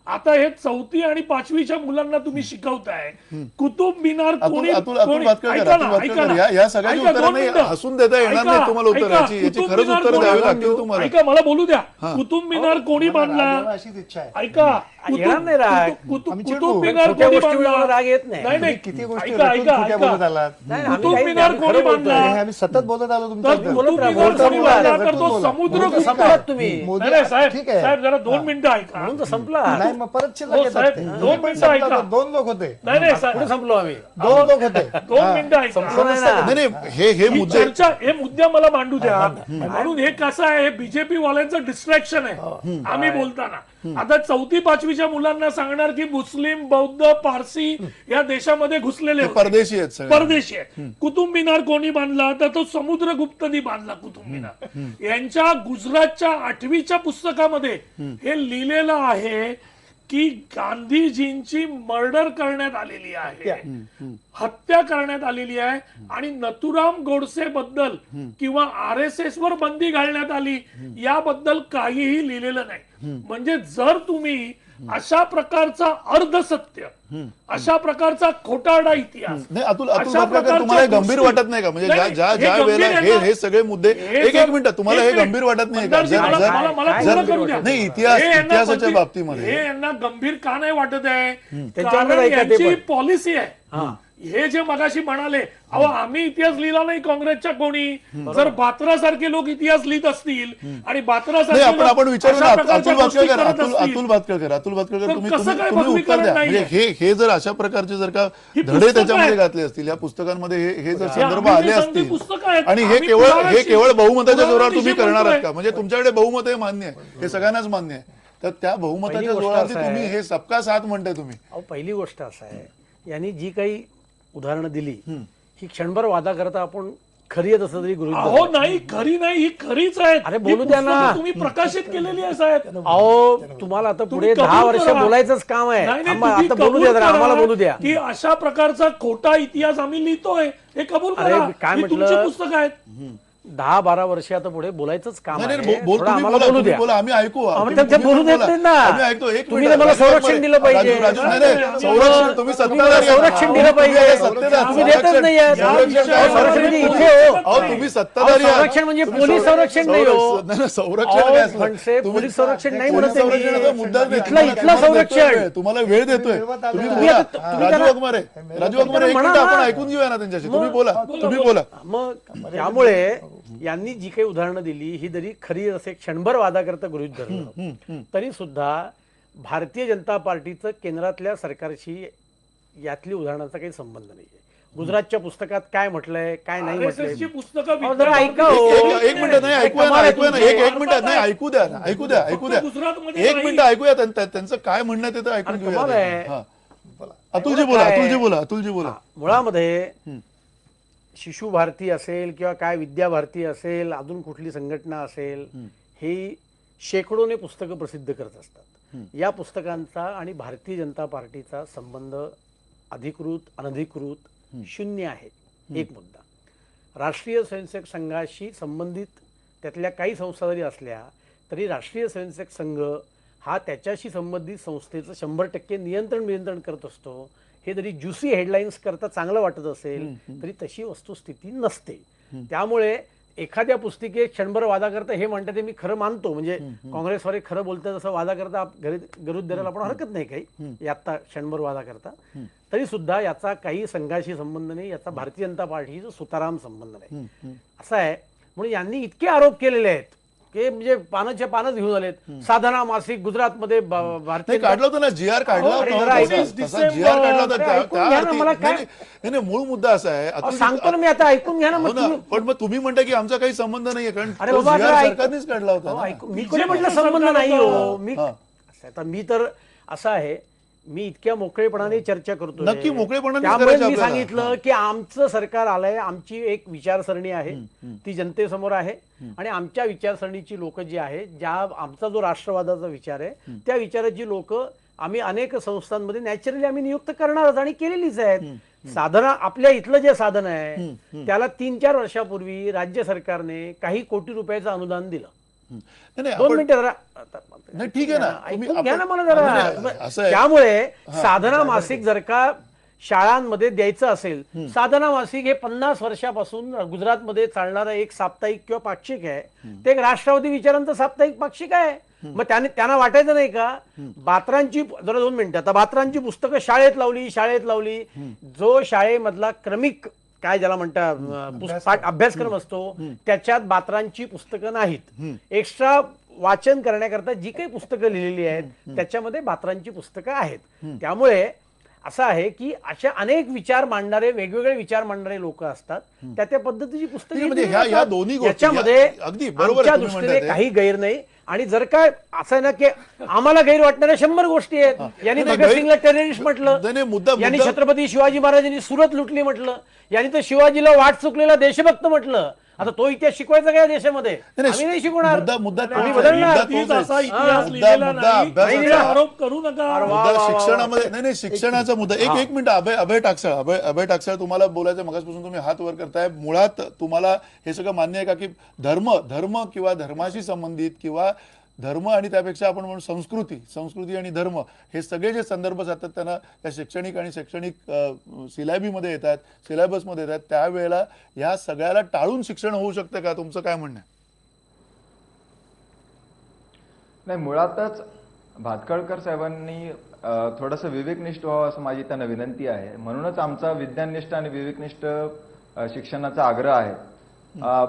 आता हे 4थी आणि 5वीच्या मुलांना तुम्ही शिकवताय कुतुब मिनार कोणी अतुल कोणी- भातखळकर, ऐका अतुल ना, भातखळकर, ऐका ना. या सगळ्याची ऐका, उत्तरं दोन नाही, मिनिटं. हसून देता येणार नाही ऐका, तुम्हाला उत्तर. ऐका, याची कुतुब खरंच मिनार उत्तरं कोणी द्यावी बांधलं? लागतील तुम्हाला. ऐका, मला बोलू द्या. कुतुब मिनार कोणी बांधला? राजाला अशीच इच्छा आहे. ऐका, येणार नाही राग. आम्ही कुतुब चिडू. मिनार छोट्या कोणी गोष्टीवर बांधला? मला राग येत नाही. नाही, नाही. किती गोष्टी ऐका, रटून ऐका, खोट्या ऐका. बोलत आलात. नाही, आम्ही कुतुब काही मिनार खरं कोणी बोलतोय. बांधला? हे आम्ही सतत बोलत आलो तर तुमच्याबद्दल. कुतुब बोला, मिनार बोलता कोणी बोला, बांधला? तर रटून तो बोला. समुद्र बोलता गुप्त बोला. तुम्ही. मोदी- नाही, साहेब, ठीक आहे. साहेब जरा 2 मिनिटं ऐका. म्हणून तर संपला. नाही मग परत शिल्लक हो, येतात साहेब, ते. 2 मिनिटं ऐका. 2 लोक होते. नाही, नाही, पुढे साहेब, संपलो आम्ही. 2 लोक होते. 2 मिनिटं ऐका. संपलो नाही ना. नाही नाही, हे ही मुद्दे चर्चा, हे मुद्दे मला मांडू द्या. म्हणून हे कसं आहे, हे बीजेपी वाल्यांचं डिस्ट्रॅक्शन आहे आम्ही बोलताना. आता 4थी 5वीच्या मुलांना सांगणार की मुस्लिम, बौद्ध, पारसी या देशामध्ये घुसलेले ते होते. परदेशी आहेत सगळे. परदेशी आहे. कुतुब मिनार कोणी बांधला? तर तो समुद्रगुप्तनी बांधला कुतुब मिनार. यांच्या गुजरातच्या 8वीच्या पुस्तकामध्ये हे लिहिलेलं आहे की गांधीजींची मर्डर करण्यात आलेली आहे, हत्या करण्यात आलेली आहे. आणि नथुराम गोडसे बद्दल किंवा RSS वर बंदी घालण्यात आली याबद्दल काहीही लिहिलेलं नाही. म्हणजे जर तुम्ही अशा प्रकारचा अर्धसत्य, अशा प्रकारचा खोटारडा इतिहास, नाही अतुल अशा भातखळकर, प्रकारच्या तुम्हाला हे गंभीर गोष्टी- वाटत नाही का? म्हणजे नाही, ज्या ज्या हे ज्या गंभीर वेळेला आहे ना. हे सगळे मुद्दे हे एक जर- मिनिट, तुम्हाला हे एक मिनिट. गंभीर वाटत नाही का? पंतप्रधानजी, मला जर पूर्ण करू द्या. नाही इतिहास हे यांना इतिहासाच्या गंभीर- बाबतीमध्ये हे यांना गंभीर का नाही वाटत आहे? त्यांच्यावर कारण ऐका ते यांची पण. पॉलिसी आहे. हे जे मगाशी म्हणाले, अहो आम्ही इतिहास लिहिला नाही काँग्रेसच्या कोणी. जर बात्रा सारखे लोक इतिहास लिहित असतील आणि बात्रा नाही सारखे आपण लोक विचारू ना अशा प्रकारच्या अतुल गोष्टी भातखळकर, करत असतील, अतुल भातखळकर तर तुम्ही कसं तुम्ही काय तुम्ही उत्तर भगवीकरण द्या. नाहीये? म्हणजे हे जर अशा प्रकारचे जर का ही धडे पुस्तकं त्याच्यामध्ये आहेत. घातले असतील, या पुस्तकांमध्ये हे जर हे संदर्भ आम्ही आले जे सांगतो असतील पुस्तकं आहेत. आणि हे आम्ही केवळ पुराव्याशी- बहुमताच्या जोरावर पुराव्याशी तुम्ही करणार आहात बोलतोय. का? म्हणजे तुमच्याकडे बहुमत हे मान्य आहे, हे सगळ्यांनाच मान्य आहे. तर त्या बहुमताच्या पहिली गोष्ट जोरावरती असं आहे- तुम्ही हे सबका साथ म्हणताय तुम्ही. अहो पहिली गोष्ट असं आहे, यांनी जी काही उदाहरणं दिली ही क्षणभर वादा करता आपण खरी आहेत असं तरी गृहीत अहो धरलं. नाही, खरी नाही, ही खरीच आहे. अरे बोलू द्या ना. तुम्ही प्रकाशित केलेली आहे साहेब. अहो तुम्हाला आता तुम्ही पुढे कबूल 10 वर्ष करा. बोलायचंच काम आहे. नाही, नाही, आम्हा- तुम्ही आता बोलू कबूल द्या जरा, करा आम्हाला बोलू द्या. की अशा प्रकारचा खोटा इतिहास आम्ही लिहितोय, हे कबूल अरे, करा. काय ही म्हटलं? तुमची पुस्तकं आहेत. 10-12 वर्ष आता पुढे बोलायचंच काम नाही आहे. नाही, बोल थोडं तुम्ही आम्हाला बोला, बोलू तुम्ही द्या. बोला, आम्ही ऐकू. आम्ही तुम्ही- त्यांच्या तुम्ही बोलू देत बोला. नाही ना. आम्ही ऐकतो. एक तुम्ही मिनिट, तर मला राजू संरक्षण वाघमारे. दिलं पाहिजे. राजू, नाही, नाही, संरक्षण तुम्ही सत्ताधारी आहात. संरक्षण दिलं तुम्ही पाहिजे. सत्तेदार, तुम्ही देतच संरक्षण- नाही आहात. संरक्षण काय? संरक्षण म्हणजे इथे हो. अहो तुम्ही सत्ताधारी अहो, आहात. संरक्षण म्हणजे तुम्ही पोलीस संरक्षण नाही हो. नाही, नाही, संरक्षण अहो, काय असतं? फणसे, तुम्ही- पोलीस संरक्षण नाही पोलीस म्हणत आहे मी. संरक्षणाचा मुद्दाच नाही. इथलं तुम्हाला संरक्षण. देतोय, तुम्हाला वेळ देतोय. तुम्ही तुम्ही बोला. आता- तुम्ही राजू त्याला- वाघमारे, राजू वाघमारे, एक म्हणा मिनिट आपण ना. ऐकून घेऊया ना त्यांच्याशी. तुम्ही बोला, तुम्ही बोला. मग त्यामुळे यांनी जी काही उदाहरणं दिली ही जरी खरी असे क्षणभर वादाकरता गृहीत धरलं तरी सुद्धा भारतीय जनता पार्टीचं केंद्रातल्या सरकारशी यातली उदाहरणाचा काही संबंध नाहीये. गुजरातच्या पुस्तकात काय म्हटलंय काय नाही RSS ची म्हटलंय पुस्तकं अहो, जरा ऐका हो. एक मिनिट नाही, ऐकूया ना, ऐकूया ना, एक मिनिट नाही, ऐकू द्या ना, ऐकू द्या, ऐकू द्या. गुजरातमध्ये एक नाही. मिनिट ऐकूया त्यांचं काय म्हणणं आहे ते तर ऐकून अरे, घेऊया. कमाल आहे. हा. अतुलजी बोला, काय? अतुलजी बोला, अतुलजी बोला. मुळामध्ये शिशु भारती असेल किंवा काय विद्या भारती असेल अजून कुठली संघटना असेल ही शेकडोने पुस्तकं प्रसिद्ध करत असतात. या पुस्तकांचा आणि भारतीय जनता पार्टीचा संबंध अधिकृत अनधिकृत शून्य आहे. एक मुद्दा. राष्ट्रीय स्वयंसेवक संघाशी संबंधित त्यातल्या काही संस्था जरी असल्या तरी राष्ट्रीय स्वयंसेवक संघ हा त्याच्याशी संबंधित संस्थेचं 100% नियंत्रण करत असतो. हे जरी ज्युसी हेडलाईन्स करता चांगलं वाटत असेल तरी तशी वस्तुस्थिती नसते. त्यामुळे एखाद्या पुस्तिकेत क्षणभर वादा करता हे म्हणतात ते मी खरं मानतो. म्हणजे काँग्रेसवाले खरं बोलतात असं वादा करता गरुद धरायला आपण हरकत नाही काही आता क्षणभर वादा करता. तरी सुद्धा याचा काही संघाशी संबंध नाही, याचा भारतीय जनता पार्टीचा सुताराम संबंध नाही. असा आहे. म्हणून यांनी इतके आरोप केलेले आहेत की म्हणजे पानाच्या पानच घेऊन आलेत. साधना मासिक गुजरातमध्ये भारतीय नाही काढला होता ना, GR काढला अहो, अरे, होता. जरा तसा- ऐकून तसा GR काढला होता. अरे, ऐकून घ्या ना, मला काय- नाही, नाही, मूळ मुद्दा असा आहे. अहो, अतुल- सांगतो ना मी आता ऐकून घ्या ना. हो मग ना, तुम्ही- पण मग तुम्ही म्हणता की आमचा काही संबंध नाहीये कारण अरे तो बाबा, GR जरा ऐक- सरकारनेच काढला होता अहो, ना. ऐकू- मी कोणी म्हटलं संबंध नाही हो. मी आता मी तर असं आहे, मी इतक्या मोकळेपणाने चर्चा करतो. नक्की मोकळेपणानेच त्यामुळे करायची मी आपल्याला. सांगितलं की आमचं सरकार आलंय, आमची एक विचारसरणी आहे ती जनतेसमोर आहे आणि आमच्या विचारसरणीची लोक जी आहेत, ज्या आमचा जो राष्ट्रवादाचा विचार आहे त्या विचाराची लोक आम्ही अनेक संस्थांमध्ये नॅचरली आम्ही नियुक्त करणारच आणि केलेलीच आहेत. साधना आपल्या इथलं जे साधन आहे त्याला 3-4 वर्षापूर्वी राज्य सरकारने काही कोटी रुपयाचं अनुदान दिलं. नाही, नाही, 2 आपण- मिनिटं जरा नाही, ठीक आहे ना. तुम्ही ऐकून घ्या ना आपण- मला नाही, नाही, जरा. असं आहे. त्यामुळे साधना मासिक जर का शाळांमध्ये द्यायचं असेल, साधना मासिक हे 50 वर्षापासून गुजरातमध्ये चालणारं एक साप्ताहिक किंवा पाक्षिक आहे. ते एक राष्ट्रवादी विचारांचं साप्ताहिक पाक्षिक आहे. मग त्यांना वाटायचं नाही का बात्रांची, जरा 2 मिनिटं, आता बात्रांची पुस्तकं शाळेत लावली, जो शाळेमधला क्रमिक काय ज्याला म्हणतात अभ्यासक्रम असतो त्याच्यात बात्रांची पुस्तकं नाहीत. एक्स्ट्रा वाचन करण्याकरता जी काही पुस्तकं लिहिलेली आहेत त्याच्यामध्ये बात्रांची पुस्तकं आहेत. त्यामुळे असं आहे की अशा अनेक विचार मांडणारे, वेगवेगळे विचार मांडणारे लोक असतात. त्या पद्धतीची पुस्तकं म्हणजे ह्या दोन्ही गोष्टी याच्यामध्ये अगदी बरोबर आहे, आमच्या तुम्ही दृष्टीने म्हणताय ते. काही गैर नाही. आणि जर काय असं आहे ना की आम्हाला गैर वाटणाऱ्या 100 गोष्टी आहेत. यांनी नाही, भगतसिंगला टेररिस्ट म्हटलं, नाही, नाही, मुद्दा- यांनी मुद्दा- छत्रपती शिवाजी महाराजांनी सुरत लुटली म्हटलं, यांनी तर शिवाजीला वाट चुकलेला देशभक्त म्हटलं. आता तो इतिहास शिकवायचा काय देशामध्ये? आम्ही नाही शिकवणार. मुद्दा आम्ही तोच आहे. बदलणार. मुद्दा तोच आहे. असा इतिहास मुद्दा- लिहिलेला मुद्दा नाही. अभ्यासाचा- नाही, आरोप करू नका. मुद्दा शिक्षणामध्ये नाही, शिक्षणाचा मुद्दा. एक मिनिट, अभय टाकसाळ तुम्हाला बोलायचं, मगासपासून तुम्ही हात वर करताय. मुळात तुम्हाला हे सगळं मान्य आहे का की धर्म किंवा धर्माशी संबंधित किंवा धर्म आणि त्यापेक्षा आपण म्हणून संस्कृती आणि धर्म हे सगळे जे संदर्भ सातत्यानं त्या शैक्षणिक सिलॅबीमध्ये येतात, सिलेबसमध्ये येतात, त्यावेळेला या सगळ्याला टाळून शिक्षण होऊ शकतं का? तुमचं काय म्हणणं आहे? नाही, मुळातच भातखळकर साहेबांनी थोडंसं विवेकनिष्ठ व्हावं असं माझी त्यांना विनंती आहे. म्हणूनच आमचा विज्ञाननिष्ठ आणि विवेकनिष्ठ शिक्षणाचा आग्रह आहे.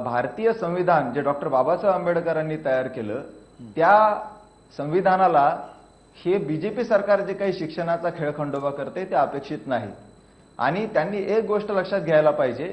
भारतीय संविधान जे डॉक्टर बाबासाहेब आंबेडकरांनी तयार केलं त्या संविधानाला हे बीजेपी सरकार जे काही शिक्षणाचा खेळखंडोबा करते ते अपेक्षित नाही. आणि त्यांनी एक गोष्ट लक्षात घ्यायला पाहिजे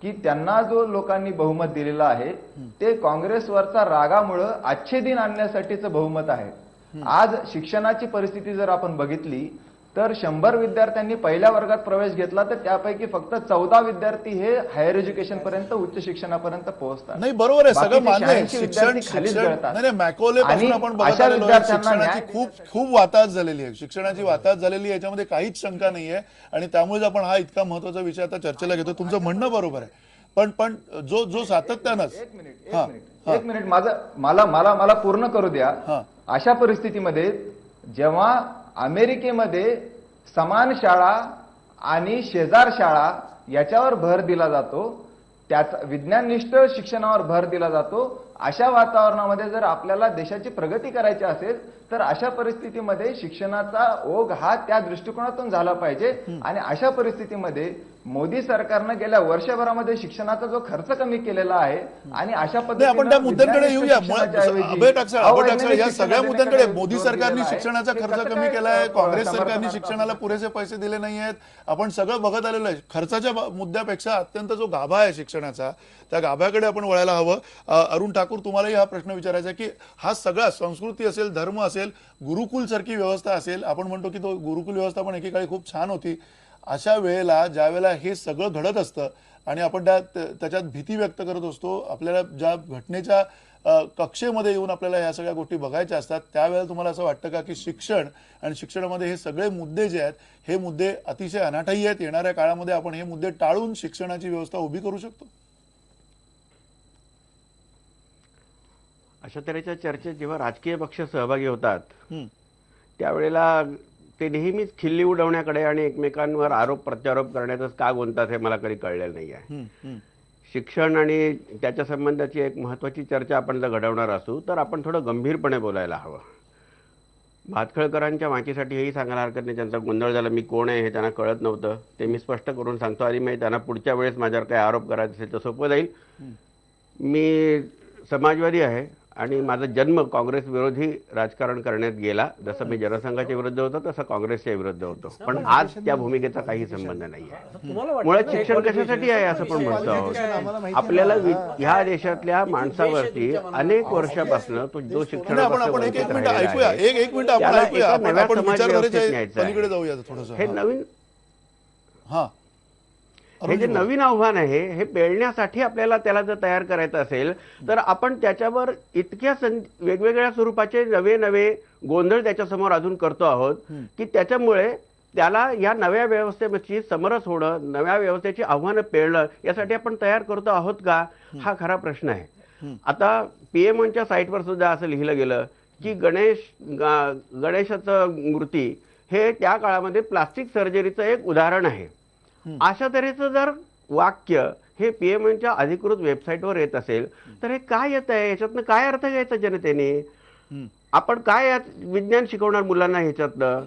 की त्यांना जो लोकांनी बहुमत दिलेलं आहे ते काँग्रेसवरचा रागामुळं आच्छेदिन आणण्यासाठीचं बहुमत आहे. आज शिक्षणाची परिस्थिती जर आपण बघितली तर 100 विद्यार्थ्यांनी पहिल्या वर्गात प्रवेश घेतला तर त्यापैकी फक्त 14 विद्यार्थी हे हायर एज्युकेशन पर्यंत, उच्च शिक्षणापर्यंत पोहोचतात. नाही, बरोबर आहे, सगळं बाकीचे मान्य आहे. 86 विद्यार्थी खालीच गळतात. नाही, मॅकॉले पासून आणि आपण बघत अशा आलेलो आहे. विद्यार्थ्यांना शिक्षणाची न्याय- खूप वाताहत झालेली आहे. शिक्षणाची वाताहत झालेली आहे, याच्यामध्ये काहीच शंका नाहीये. आणि त्यामुळेच आपण हा इतका महत्वाचा विषय आता चर्चेला घेतो. तुमचं म्हणणं बरोबर आहे. पण जो सातत्यानंच एक मिनिट मला पूर्ण करू द्या. अशा परिस्थितीमध्ये जेव्हा अमेरिकेमध्ये समान शाळा आणि शेजार शाळा याच्यावर भर दिला जातो, त्याचा विज्ञाननिष्ठ शिक्षणावर भर दिला जातो, अशा वातावरणामध्ये जर आपल्याला देशाची प्रगती करायची असेल तर अशा परिस्थितीमध्ये शिक्षणाचा ओघ हा त्या दृष्टिकोनातून झाला पाहिजे. आणि अशा परिस्थितीमध्ये मोदी सरकारनं गेल्या वर्षभरामध्ये शिक्षणाचा जो खर्च कमी केलेला आहे आणि अशा पद्धतीने आपण त्या मुद्द्यांकडे येऊया. अभय टाकसाळ, या सगळ्या मुद्द्यांकडे मोदी सरकारने शिक्षणाचा खर्च कमी केलाय, काँग्रेस सरकारने शिक्षणाला पुरेसे पैसे दिले नाही आहेत, आपण सगळं बघत आलेलं आहे. खर्चाच्या मुद्द्यापेक्षा अत्यंत जो गाभा आहे शिक्षणाचा, त्या गाभ्याकडे आपण वळायला हवं. अरुण ठाकूर, तुम्हालाही हा प्रश्न विचारायचा की हा सगळा संस्कृती असेल, धर्म असेल, गुरुकुल सारखी व्यवस्था असेल, आपण म्हणतो की तो गुरुकुल व्यवस्था पण एकेकाळी खूप छान होती. अशा वेळेला ज्या वेळेला हे सगळं घडत असतं आणि आपण त्याच्यात भीती व्यक्त करत असतो, आपल्याला ज्या घटनेच्या कक्षेमध्ये येऊन आपल्याला या सगळ्या गोष्टी बघायच्या असतात, त्यावेळेला तुम्हाला असं वाटतं का की शिक्षण आणि शिक्षणामध्ये हे सगळे मुद्दे जे आहेत हे मुद्दे अतिशय अनाठायी आहेत? येणाऱ्या काळामध्ये आपण हे मुद्दे टाळून शिक्षणाची व्यवस्था उभी करू शकतो? अशा तऱ्हेच्या चर्चेत जेव्हा राजकीय पक्ष सहभागी होतात त्यावेळेला ते नेहमीच खिल्ली उडवण्याकडे आणि एकमेकांवर आरोप प्रत्यारोप करण्यातच का गुंततात हे मला कधी कळलेलं नाही आहे. शिक्षण आणि त्याच्या संबंधाची एक महत्त्वाची चर्चा आपण जर घडवणार असू तर आपण थोडं गंभीरपणे बोलायला हवं. भातखळकरांच्या माहितीसाठी हेही सांगायला हरकत नाही, त्यांचा गोंधळ झाला, मी कोण आहे हे त्यांना कळत नव्हतं, ते मी स्पष्ट करून सांगतो. आणि मी त्यांना पुढच्या वेळेस माझ्यावर काही आरोप करायचे असेल तर सोपं जाईल. मी समाजवादी आहे आणि माझा जन्म काँग्रेस विरोधी राजकारण करण्यात गेला. जसं मी जनसंघाच्या विरुद्ध होतो तसं काँग्रेसच्या विरुद्ध होतो, पण आज त्या भूमिकेचा काही संबंध नाही आहे. मुळात शिक्षण कशासाठी आहे असं पण म्हणतो आहोत. आपल्याला ह्या देशातल्या माणसावरती अनेक वर्षापासून तो जो शिक्षण एक मिनिट ऐकूया, एक मिनिट आपण ऐकूया, आपण विचारधारेच्या पलीकडे जाऊया थोडंसं. हे नवीन हा हे जे नवीन आव्हान आहे हे पेलण्यासाठी आपल्याला त्याला जर तयार करायचं असेल तर आपण त्याच्यावर इतक्या वेगवेगळ्या स्वरूपाचे नवे नवे गोंधळ त्याच्यासमोर अजून करतो आहोत की त्याच्यामुळे त्याला या नव्या व्यवस्थेची समरस होणं, नव्या व्यवस्थेची आव्हानं पेलणं यासाठी आपण तयार करतो आहोत का, हा खरा प्रश्न आहे. आता पीएमओच्या साईटवर सुद्धा असं लिहिलं गेलं की गणेशाचं मूर्ती हे त्या काळामध्ये प्लास्टिक सर्जरीचं एक उदाहरण आहे. अशा तऱ्हेचं जर वाक्य हे पीएमओच्या अधिकृत वेबसाईटवर येत असेल तर हे काय येत आहे, याच्यातनं काय अर्थ घ्यायचा जनतेने? आपण काय यात विज्ञान शिकवणार मुलांना ह्याच्यातनं?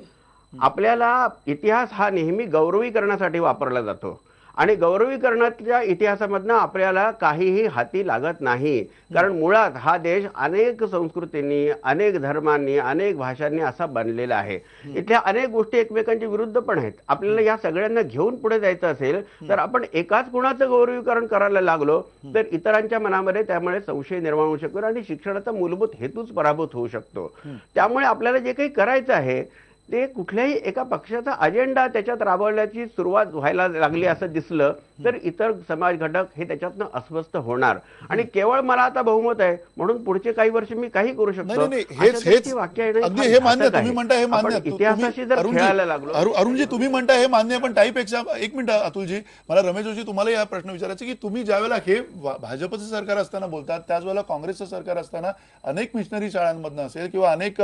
आपल्याला इतिहास हा नेहमी गौरवीकरणासाठी वापरला जातो आणि गौरवीकरणाच्या इतिहासामधनं आपल्याला काहीही हाती लागत नाही. कारण मुळात हा देश अनेक संस्कृतींनी, अनेक धर्मांनी, अनेक भाषांनी असा बनलेला आहे. इथल्या अनेक गोष्टी एकमेकांच्या विरुद्ध पण आहेत. आपल्याला या सगळ्यांना घेऊन पुढे जायचं असेल तर आपण एकाच गुणाचं गौरवीकरण करायला लागलो तर इतरांच्या मनामध्ये त्यामुळे संशय निर्माण होऊ शकतो आणि शिक्षणाचा मूलभूत हेतूच पराभूत होऊ शकतो. त्यामुळे आपल्याला जे काही करायचं आहे ते कुठल्याही एका पक्षाचा अजेंडा त्याच्यात राबवण्याची सुरुवात व्हायला लागली असं दिसलं तर इतर समाज घटक हे त्याच्यातनं अस्वस्थ होणार आणि केवळ मला आता बहुमत आहे म्हणून पुढचे काही वर्ष मी काही करू शकतो. हेच वाक्य आहे अगदी हे मान्य, तुम्ही म्हणता हे मान्य. इतिहासाशी जर खेळायला लागलो. अरुणजी तुम्ही म्हणता हे मान्य, पण टाईपेक्षा एक मिनिट अतुलजी, मला रमेश जोशी तुम्हाला या प्रश्न विचारायचा की तुम्ही ज्यावेळेला हे भाजपचं सरकार असताना बोलतात त्याच वेळेला काँग्रेसचं सरकार असताना अनेक मिशनरी शाळांमधनं असेल किंवा अनेक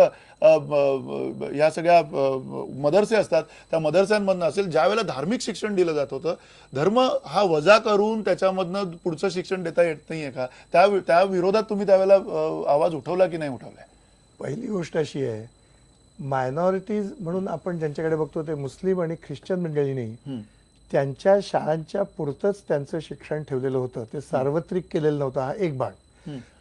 या सगळ्या मदरसे असतात त्या मदरस्यांमधनं असेल, ज्यावेळेला धार्मिक शिक्षण दिलं जात होतं, धर्म हा वजा करून त्याच्यामधनं पुढचं शिक्षण देता येत नाहीये का? त्या विरोधात तुम्ही त्यावेळेला आवाज उठवला की नाही उठवलाय? पहिली गोष्ट अशी आहे, मायनॉरिटीज म्हणून आपण ज्यांच्याकडे बघतो ते मुस्लिम आणि ख्रिश्चन मंडळींनी त्यांच्या शाळांच्या पुरतच त्यांचं शिक्षण ठेवलेलं होतं, ते सार्वत्रिक केलेलं नव्हतं. हा एक भाग.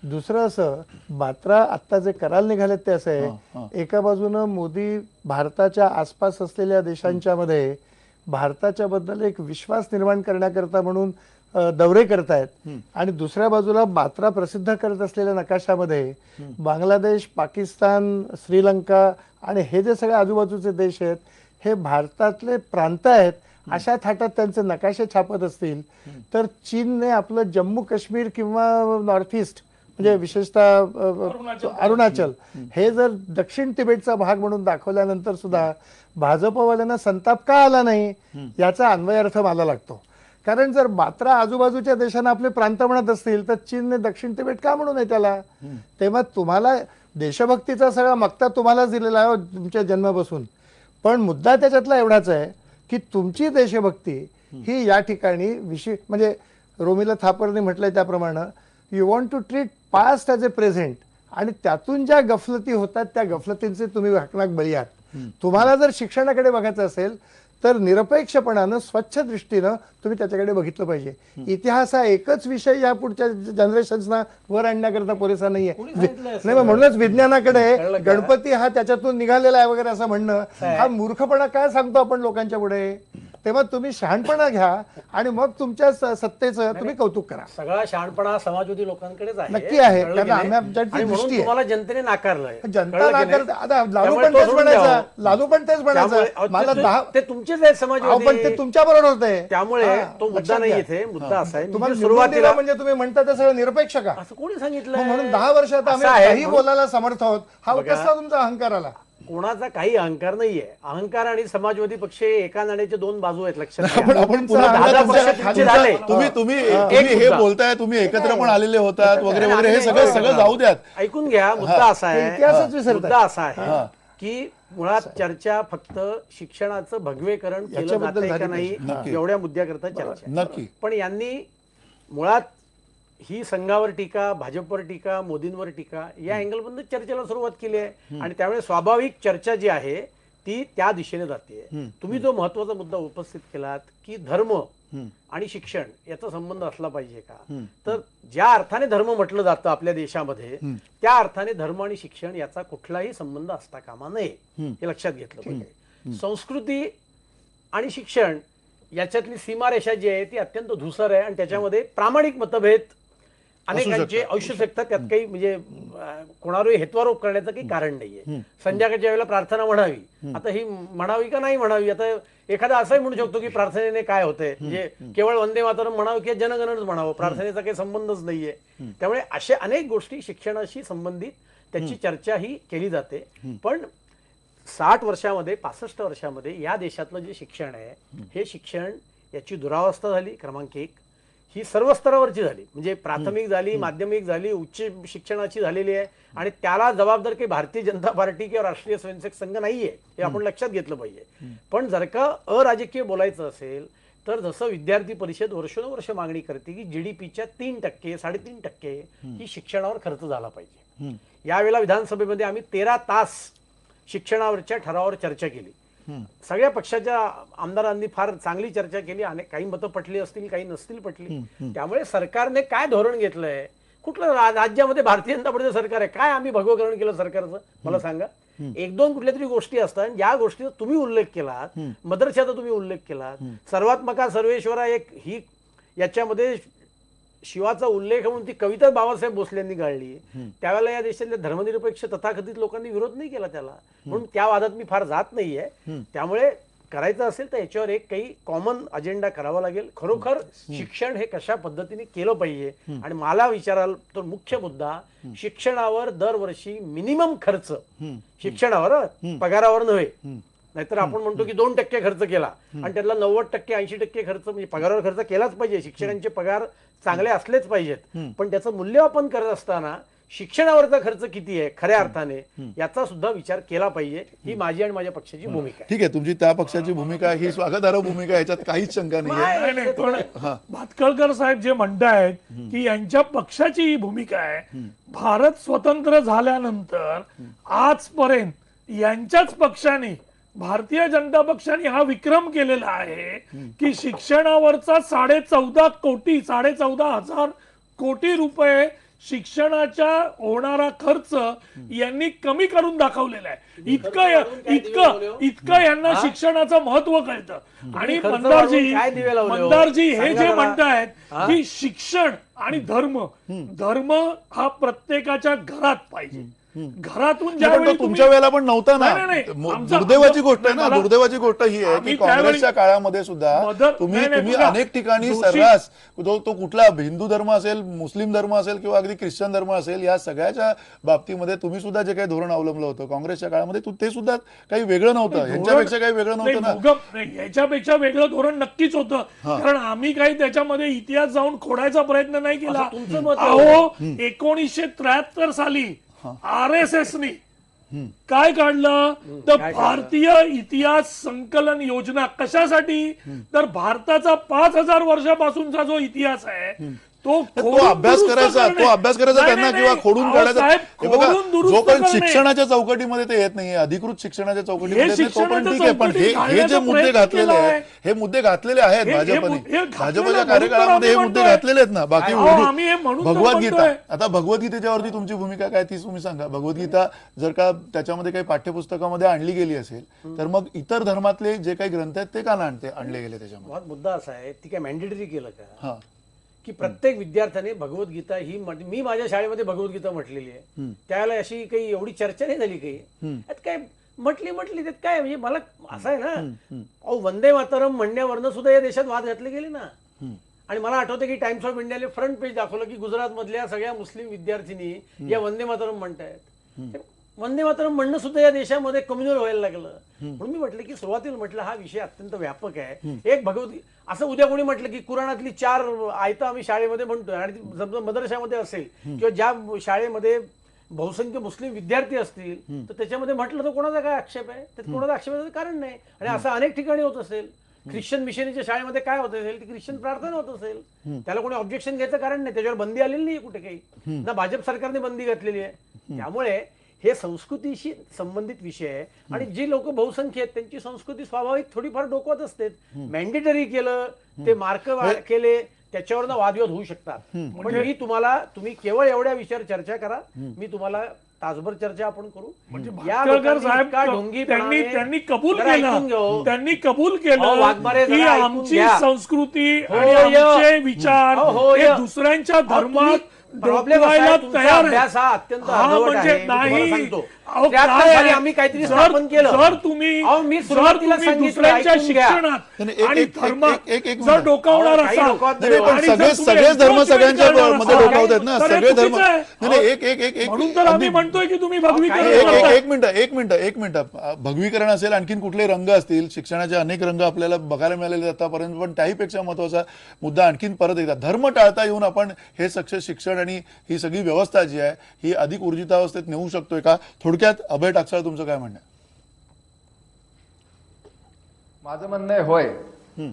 दुसरं असं, मात्रा आता जे करायला निघालेत ते असं आहे, एका बाजूनं मोदी भारताच्या आसपास असलेल्या देशांच्या मध्ये भारताच्या बद्दल एक विश्वास निर्माण करण्याकरता म्हणून दौरे करतायत आणि दुसऱ्या बाजूला मात्रा प्रसिद्ध करत असलेल्या नकाशामध्ये बांगलादेश, पाकिस्तान, श्रीलंका आणि हे जे सगळे आजूबाजूचे देश आहेत हे भारतातले प्रांत आहेत अशा थाटात त्यांचे नकाशे छापत असतील तर चीनने आपलं जम्मू काश्मीर किंवा नॉर्थ ईस्ट म्हणजे विशेषतः अरुणाचल हे जर दक्षिण तिबेटचा भाग म्हणून दाखवल्यानंतर सुद्धा भाजपवाल्यांना संताप का आला नाही याचा अन्वयार्थ मला लागतो. कारण जर मात्र आजूबाजूच्या देशांना आपले प्रांत म्हणत असतील तर चीनने दक्षिण तिबेट का म्हणू नये त्याला? तेव्हा तुम्हाला देशभक्तीचा सगळा मक्ता तुम्हालाच दिलेला आहे तुमच्या जन्मापासून. पण मुद्दा त्याच्यातला एवढाच आहे की तुमची देशभक्ती ही या ठिकाणी म्हणजे रोमिला थापरने म्हटलंय त्याप्रमाणे you want to treat past as a present आणि त्यातून ज्या गफलती होतात त्या गफलतींचे तुम्ही हाकनाक बळी आहात. तुम्हाला जर शिक्षणाकडे बघायचं असेल तर निरपेक्षपणानं स्वच्छ दृष्टीनं तुम्ही त्याच्याकडे बघितलं पाहिजे. इतिहास हा एकच विषय या पुढच्या जनरेशन्सना वर आणण्याकरता पुरेसा नाहीये. नाही म्हणूनच विज्ञानाकडे गणपती हा त्याच्यातून निघालेला आहे वगैरे असं म्हणणं हा मूर्खपणा काय सांगतो आपण लोकांच्या पुढे. तेव्हा तुम्ही शहाणपणा घ्या आणि मग तुमच्या सत्तेचं तुम्ही कौतुक करा. सगळा शहाणपणा समाजवादी लोकांकडेच आहे. नक्की आहे, कारण आमच्याची दृष्टी आहे. तुम्हाला जनतेने नाकारलंय. जनता नाकारते. आता लालू पण तेच म्हणायचा, लालू पण तेच म्हणायचा मला 10 ते तुमचेच आहेत समाजवादी. पण ते तुमच्या बरोबर होते. त्यामुळे तो मुद्दा नाही इथे. मुद्दा असा आहे तुम्हाला सुरुवातीला म्हणजे तुम्ही म्हणता ते सगळं निरपेक्ष का असं कोणी सांगितलं म्हणून 10 वर्षात आम्ही काही बोलायला समर्थ आहोत. हा कसला तुमचा अहंकार आला? कोणाचा काही अहंकार नाहीये. अहंकार आणि समाजवादी पक्ष एका नाण्याचे दोन बाजू आहेत. लक्षात आपण तुम्ही हे बोलताय, तुम्ही एकत्र पण आलेले होतात वगैरे वगैरे, हे सगळं जाऊ द्यात. ऐकून घ्या. मुद्दा असा आहे, इतिहासच विसरताय. मुद्दा असा आहे की मुळात चर्चा फक्त शिक्षणाचं भगवेकरण केलं जातंय का नाही एवढ्या मुद्द्याकरता चर्चा. नक्की. पण यांनी मुळात ही संघावर टीका, भाजपवर टीका, मोदींवर टीका या अँगलमधून चर्चेला सुरुवात केली आहे आणि त्यामुळे स्वाभाविक चर्चा जी आहे ती त्या दिशेने जाते. तुम्ही जो महत्वाचा मुद्दा उपस्थित केलात की धर्म आणि शिक्षण याचा संबंध असला पाहिजे का, तर ज्या अर्थाने धर्म म्हटलं जातं आपल्या देशामध्ये त्या अर्थाने धर्म आणि शिक्षण याचा कुठलाही संबंध असता कामा नये हे लक्षात घेतलं पाहिजे. संस्कृती आणि शिक्षण याच्यातली सीमारेषा जी आहे ती अत्यंत धुसर आहे आणि त्याच्यामध्ये प्रामाणिक मतभेद अनेकांचे असू शकतात. त्यात काही म्हणजे कोणावर हेत्वारोप करण्याचं काही कारण नाहीये. संध्याकाळच्या वेळेला प्रार्थना म्हणावी, आता ही म्हणावी का नाही म्हणावी? आता एखादा असंही म्हणू शकतो की प्रार्थनेने काय होतंय, म्हणजे केवळ वंदे मातरम म्हणावं किंवा जनगणच म्हणावं, प्रार्थनेचा काही संबंधच नाहीये. त्यामुळे अशा अनेक गोष्टी शिक्षणाशी संबंधित त्याची चर्चा ही केली जाते. पण 60 वर्षामध्ये 65 वर्षामध्ये या देशातलं जे शिक्षण आहे हे शिक्षण याची दुरावस्था झाली. क्रमांक 1 ही सर्व स्तरावरची झाली, म्हणजे प्राथमिक झाली, माध्यमिक झाली, उच्च शिक्षणाची झालेली आहे. आणि त्याला जबाबदार काही भारतीय जनता पार्टी किंवा राष्ट्रीय स्वयंसेवक संघ नाहीये, हे आपण लक्षात घेतलं पाहिजे. पण जर का अराजकीय बोलायचं असेल तर जसं विद्यार्थी परिषद वर्षोनुवर्ष मागणी करते की जीडीपीच्या 3%, 3.5% ही शिक्षणावर खर्च झाला पाहिजे. यावेळेला विधानसभेमध्ये आम्ही 13 तास शिक्षणावरच्या ठरावावर चर्चा केली. सगळ्या पक्षाच्या आमदारांनी फार चांगली चर्चा केली. अनेक काही मतं पटली असतील, काही नसतील पटली. त्यामुळे सरकारने काय धोरण घेतलंय, कुठलं राज्यामध्ये भारतीय जनता पार्टीचं सरकार आहे, काय आम्ही भगवकरण केलं सरकारचं मला सांगा. 1-2 कुठल्या तरी गोष्टी असतात ज्या गोष्टीचा तुम्ही उल्लेख केलात, मदरशाचा तुम्ही उल्लेख केलात. सर्वात्मका सर्वेश्वरा एक ही याच्यामध्ये शिवाचा उल्लेख म्हणून ती कविता बाबासाहेब भोसलेंनी गाळली. त्यावेळेला या देशातल्या धर्मनिरपेक्ष तथाकथित लोकांनी विरोध नाही केला त्याला, म्हणून त्या वादात मी फार जात नाहीये. त्यामुळे करायचं असेल तर याच्यावर एक काही कॉमन अजेंडा करावा लागेल. खरोखर शिक्षण हे कशा पद्धतीने केलं पाहिजे. आणि मला विचाराल तर मुख्य मुद्दा शिक्षणावर दरवर्षी मिनिमम खर्च, शिक्षणावर पगारावर नव्हे. नाहीतर आपण म्हणतो की 2% खर्च केला आणि त्यातला 90% 80% खर्च म्हणजे पगारावर खर्च केलाच पाहिजे. शिक्षकांचे पगार चांगले असलेच पाहिजेत, पण त्याचं मूल्यमापन करत असताना शिक्षणावरचा खर्च किती आहे खऱ्या अर्थाने याचा सुद्धा विचार केला पाहिजे. ही माझी आणि माझ्या पक्षाची भूमिका आहे. ठीक आहे, तुमची त्या पक्षाची भूमिका ही स्वागतार्ह भूमिका आहे, याच्यात काहीच शंका नाहीये. नाही, पण भातखळकर साहेब जे म्हणतायत की यांच्या पक्षाची ही भूमिका आहे. भारत स्वतंत्र झाल्यानंतर आजपर्यंत यांच्याच पक्षाने, भारतीय जनता पक्षाने हा विक्रम केलेला आहे की शिक्षणावरचा 14.5 कोटी रुपये शिक्षणाचा होणारा खर्च यांनी कमी करून दाखवलेला आहे. इतकं यांना शिक्षणाचं महत्व कळतं. आणि मंदारजी हे जे म्हणतायत की शिक्षण आणि धर्म हा प्रत्येकाच्या घरात पाहिजे. घरातून तुमच्या वेळेला पण नव्हता ना. दुर्दैवाची गोष्ट आहे ना, दुर्दैवाची गोष्ट ही आहे की काँग्रेसच्या काळामध्ये सुद्धा तुम्ही अनेक ठिकाणी सर्रास तो कुठला हिंदू धर्म असेल, मुस्लिम धर्म असेल किंवा अगदी ख्रिश्चन धर्म असेल, या सगळ्याच्या बाबतीमध्ये तुम्ही सुद्धा जे काही धोरण अवलंबलं होतं काँग्रेसच्या काळामध्ये ते सुद्धा काही वेगळं नव्हतं. यांच्यापेक्षा काही वेगळं नव्हतं ना. याच्यापेक्षा वेगळं धोरण नक्कीच होतं, कारण आम्ही काही त्याच्यामध्ये इतिहास जाऊन खोडायचा प्रयत्न नाही केला. 1973 साली RSSनी काय काढलं तर भारतीय इतिहास संकलन योजना. कशासाठी तर भारताचा 5000 वर्षापासूनचा जो इतिहास आहे तो अभ्यास करायचा त्यांना किंवा खोडून काढायचा. जोपर्यंत शिक्षणाच्या चौकटीमध्ये ते येत नाहीये, अधिकृत शिक्षणाच्या चौकटीमध्ये तोपर्यंत ठीक आहे. पण हे जे मुद्दे घातलेले आहेत, हे मुद्दे घातलेले आहेत भाजपच्या कार्यकाळामध्ये, हे मुद्दे घातलेले आहेत ना. बाकी भगवद्गीता, आता भगवद्गीतेच्यावरती तुमची भूमिका काय ती तुम्ही सांगा. भगवद्गीता जर का त्याच्यामध्ये काही पाठ्यपुस्तकामध्ये आणली गेली असेल तर मग इतर धर्मातले जे काही ग्रंथ आहेत ते का आणले गेले त्याच्यामध्ये? मुद्दा असा आहे, ती काय मॅन्डेटरी केलं का की प्रत्येक विद्यार्थ्याने भगवद्गीता ही, मी माझ्या शाळेमध्ये भगवद्गीता म्हटलेली आहे, त्यावेळेला अशी काही एवढी चर्चा नाही झाली. काही त्यात काय म्हटली त्यात काय, म्हणजे मला असं आहे ना, वंदे मातरम म्हणण्यावरनं सुद्धा या देशात वाद घातले गेले ना. आणि मला आठवतं की टाइम्स ऑफ इंडियाने फ्रंट पेज दाखवलं की गुजरात मधल्या सगळ्या मुस्लिम विद्यार्थिनी या वंदे मातरम म्हणतायत. वंदे मातरम म्हणणं सुद्धा या देशामध्ये कम्युनल व्हायला लागलं. म्हणून मी म्हटलं की सुरुवातीला म्हटलं हा विषय अत्यंत व्यापक आहे. एक भगवद्गीता असं उद्या कोणी म्हटलं की कुराणातली 4 आयतं आम्ही शाळेमध्ये म्हणतोय आणि समजा मदरशामध्ये असेल किंवा ज्या शाळेमध्ये बहुसंख्य मुस्लिम विद्यार्थी असतील तर त्याच्यामध्ये म्हटलं तर कोणाचा काय आक्षेप आहे? त्यात कोणाचा आक्षेपाचं कारण नाही. आणि असं अनेक ठिकाणी होत असेल. ख्रिश्चन मिशनरीच्या शाळेमध्ये काय होत असेल, ती ख्रिश्चन प्रार्थना होत असेल, त्याला कोणी ऑब्जेक्शन घ्यायचं कारण नाही. त्याच्यावर बंदी आलेली नाही कुठे काही ना, भाजप सरकारने बंदी घातलेली आहे. त्यामुळे हे संस्कृतीशी संबंधित विषय आहे. आणि जी लोक बहुसंख्य आहेत त्यांची संस्कृती स्वाभाविक थोडीफार डोकवत असते. मॅन्डेटरी केलं, ते मार्क केले, त्याच्यावर वादविवाद होऊ शकतात. पण मी तुम्ही केवळ एवढ्या विषयावर चर्चा करा, मी तुम्हाला तासभर चर्चा आपण करू. त्यांनी कबूल केलं की आमची संस्कृती आणि आमचे विचार हे दुसऱ्यांच्या धर्मात प्रॉब्लेम तयार अभ्यास हा अत्यंत म्हणजे नाही. अहो, त्या काय खाली आहे? आम्ही काहीतरी जर- स्थापन केलं. जर तुम्ही अहो, मी जर सुरुवातीला तुम्ही सांगितलं, दुसऱ्यांच्या ऐकून घ्या. शिक्षणात नाही, एक- आणि एक- धर्म एक जर मिनिट. डोकावणार काही असाल डोकावत नाही, पण आणि जर सगळेच तुम्ही सगळेच धर्म enforcement सगळ्यांच्या करणार मध्ये असाल, डोकावत आहेत ना, तर हे सगळे धर्म. चुकीचं आहे. नाही, नाही, एक म्हणून तर आम्ही म्हणतोय की तुम्ही भगवीकरण एक करताय. एक मिनिट भगवीकरण असेल, आणखीन कुठले रंग असतील, शिक्षणाचे अनेक रंग आपल्याला बघायला मिळालेले आतापर्यंत, पण त्याहीपेक्षा महत्वाचा मुद्दा आणखीन परत एकदा धर्म टाळता येऊन आपण हे सक्सेस शिक्षण आणि ही सगळी व्यवस्था जी आहे ही अधिक ऊर्जितावस्थेत नेऊ शकतोय का? थोडक्यात अभय टाकसाळ, तुमचं काय म्हणणं आहे? माझं म्हणणं आहे होय.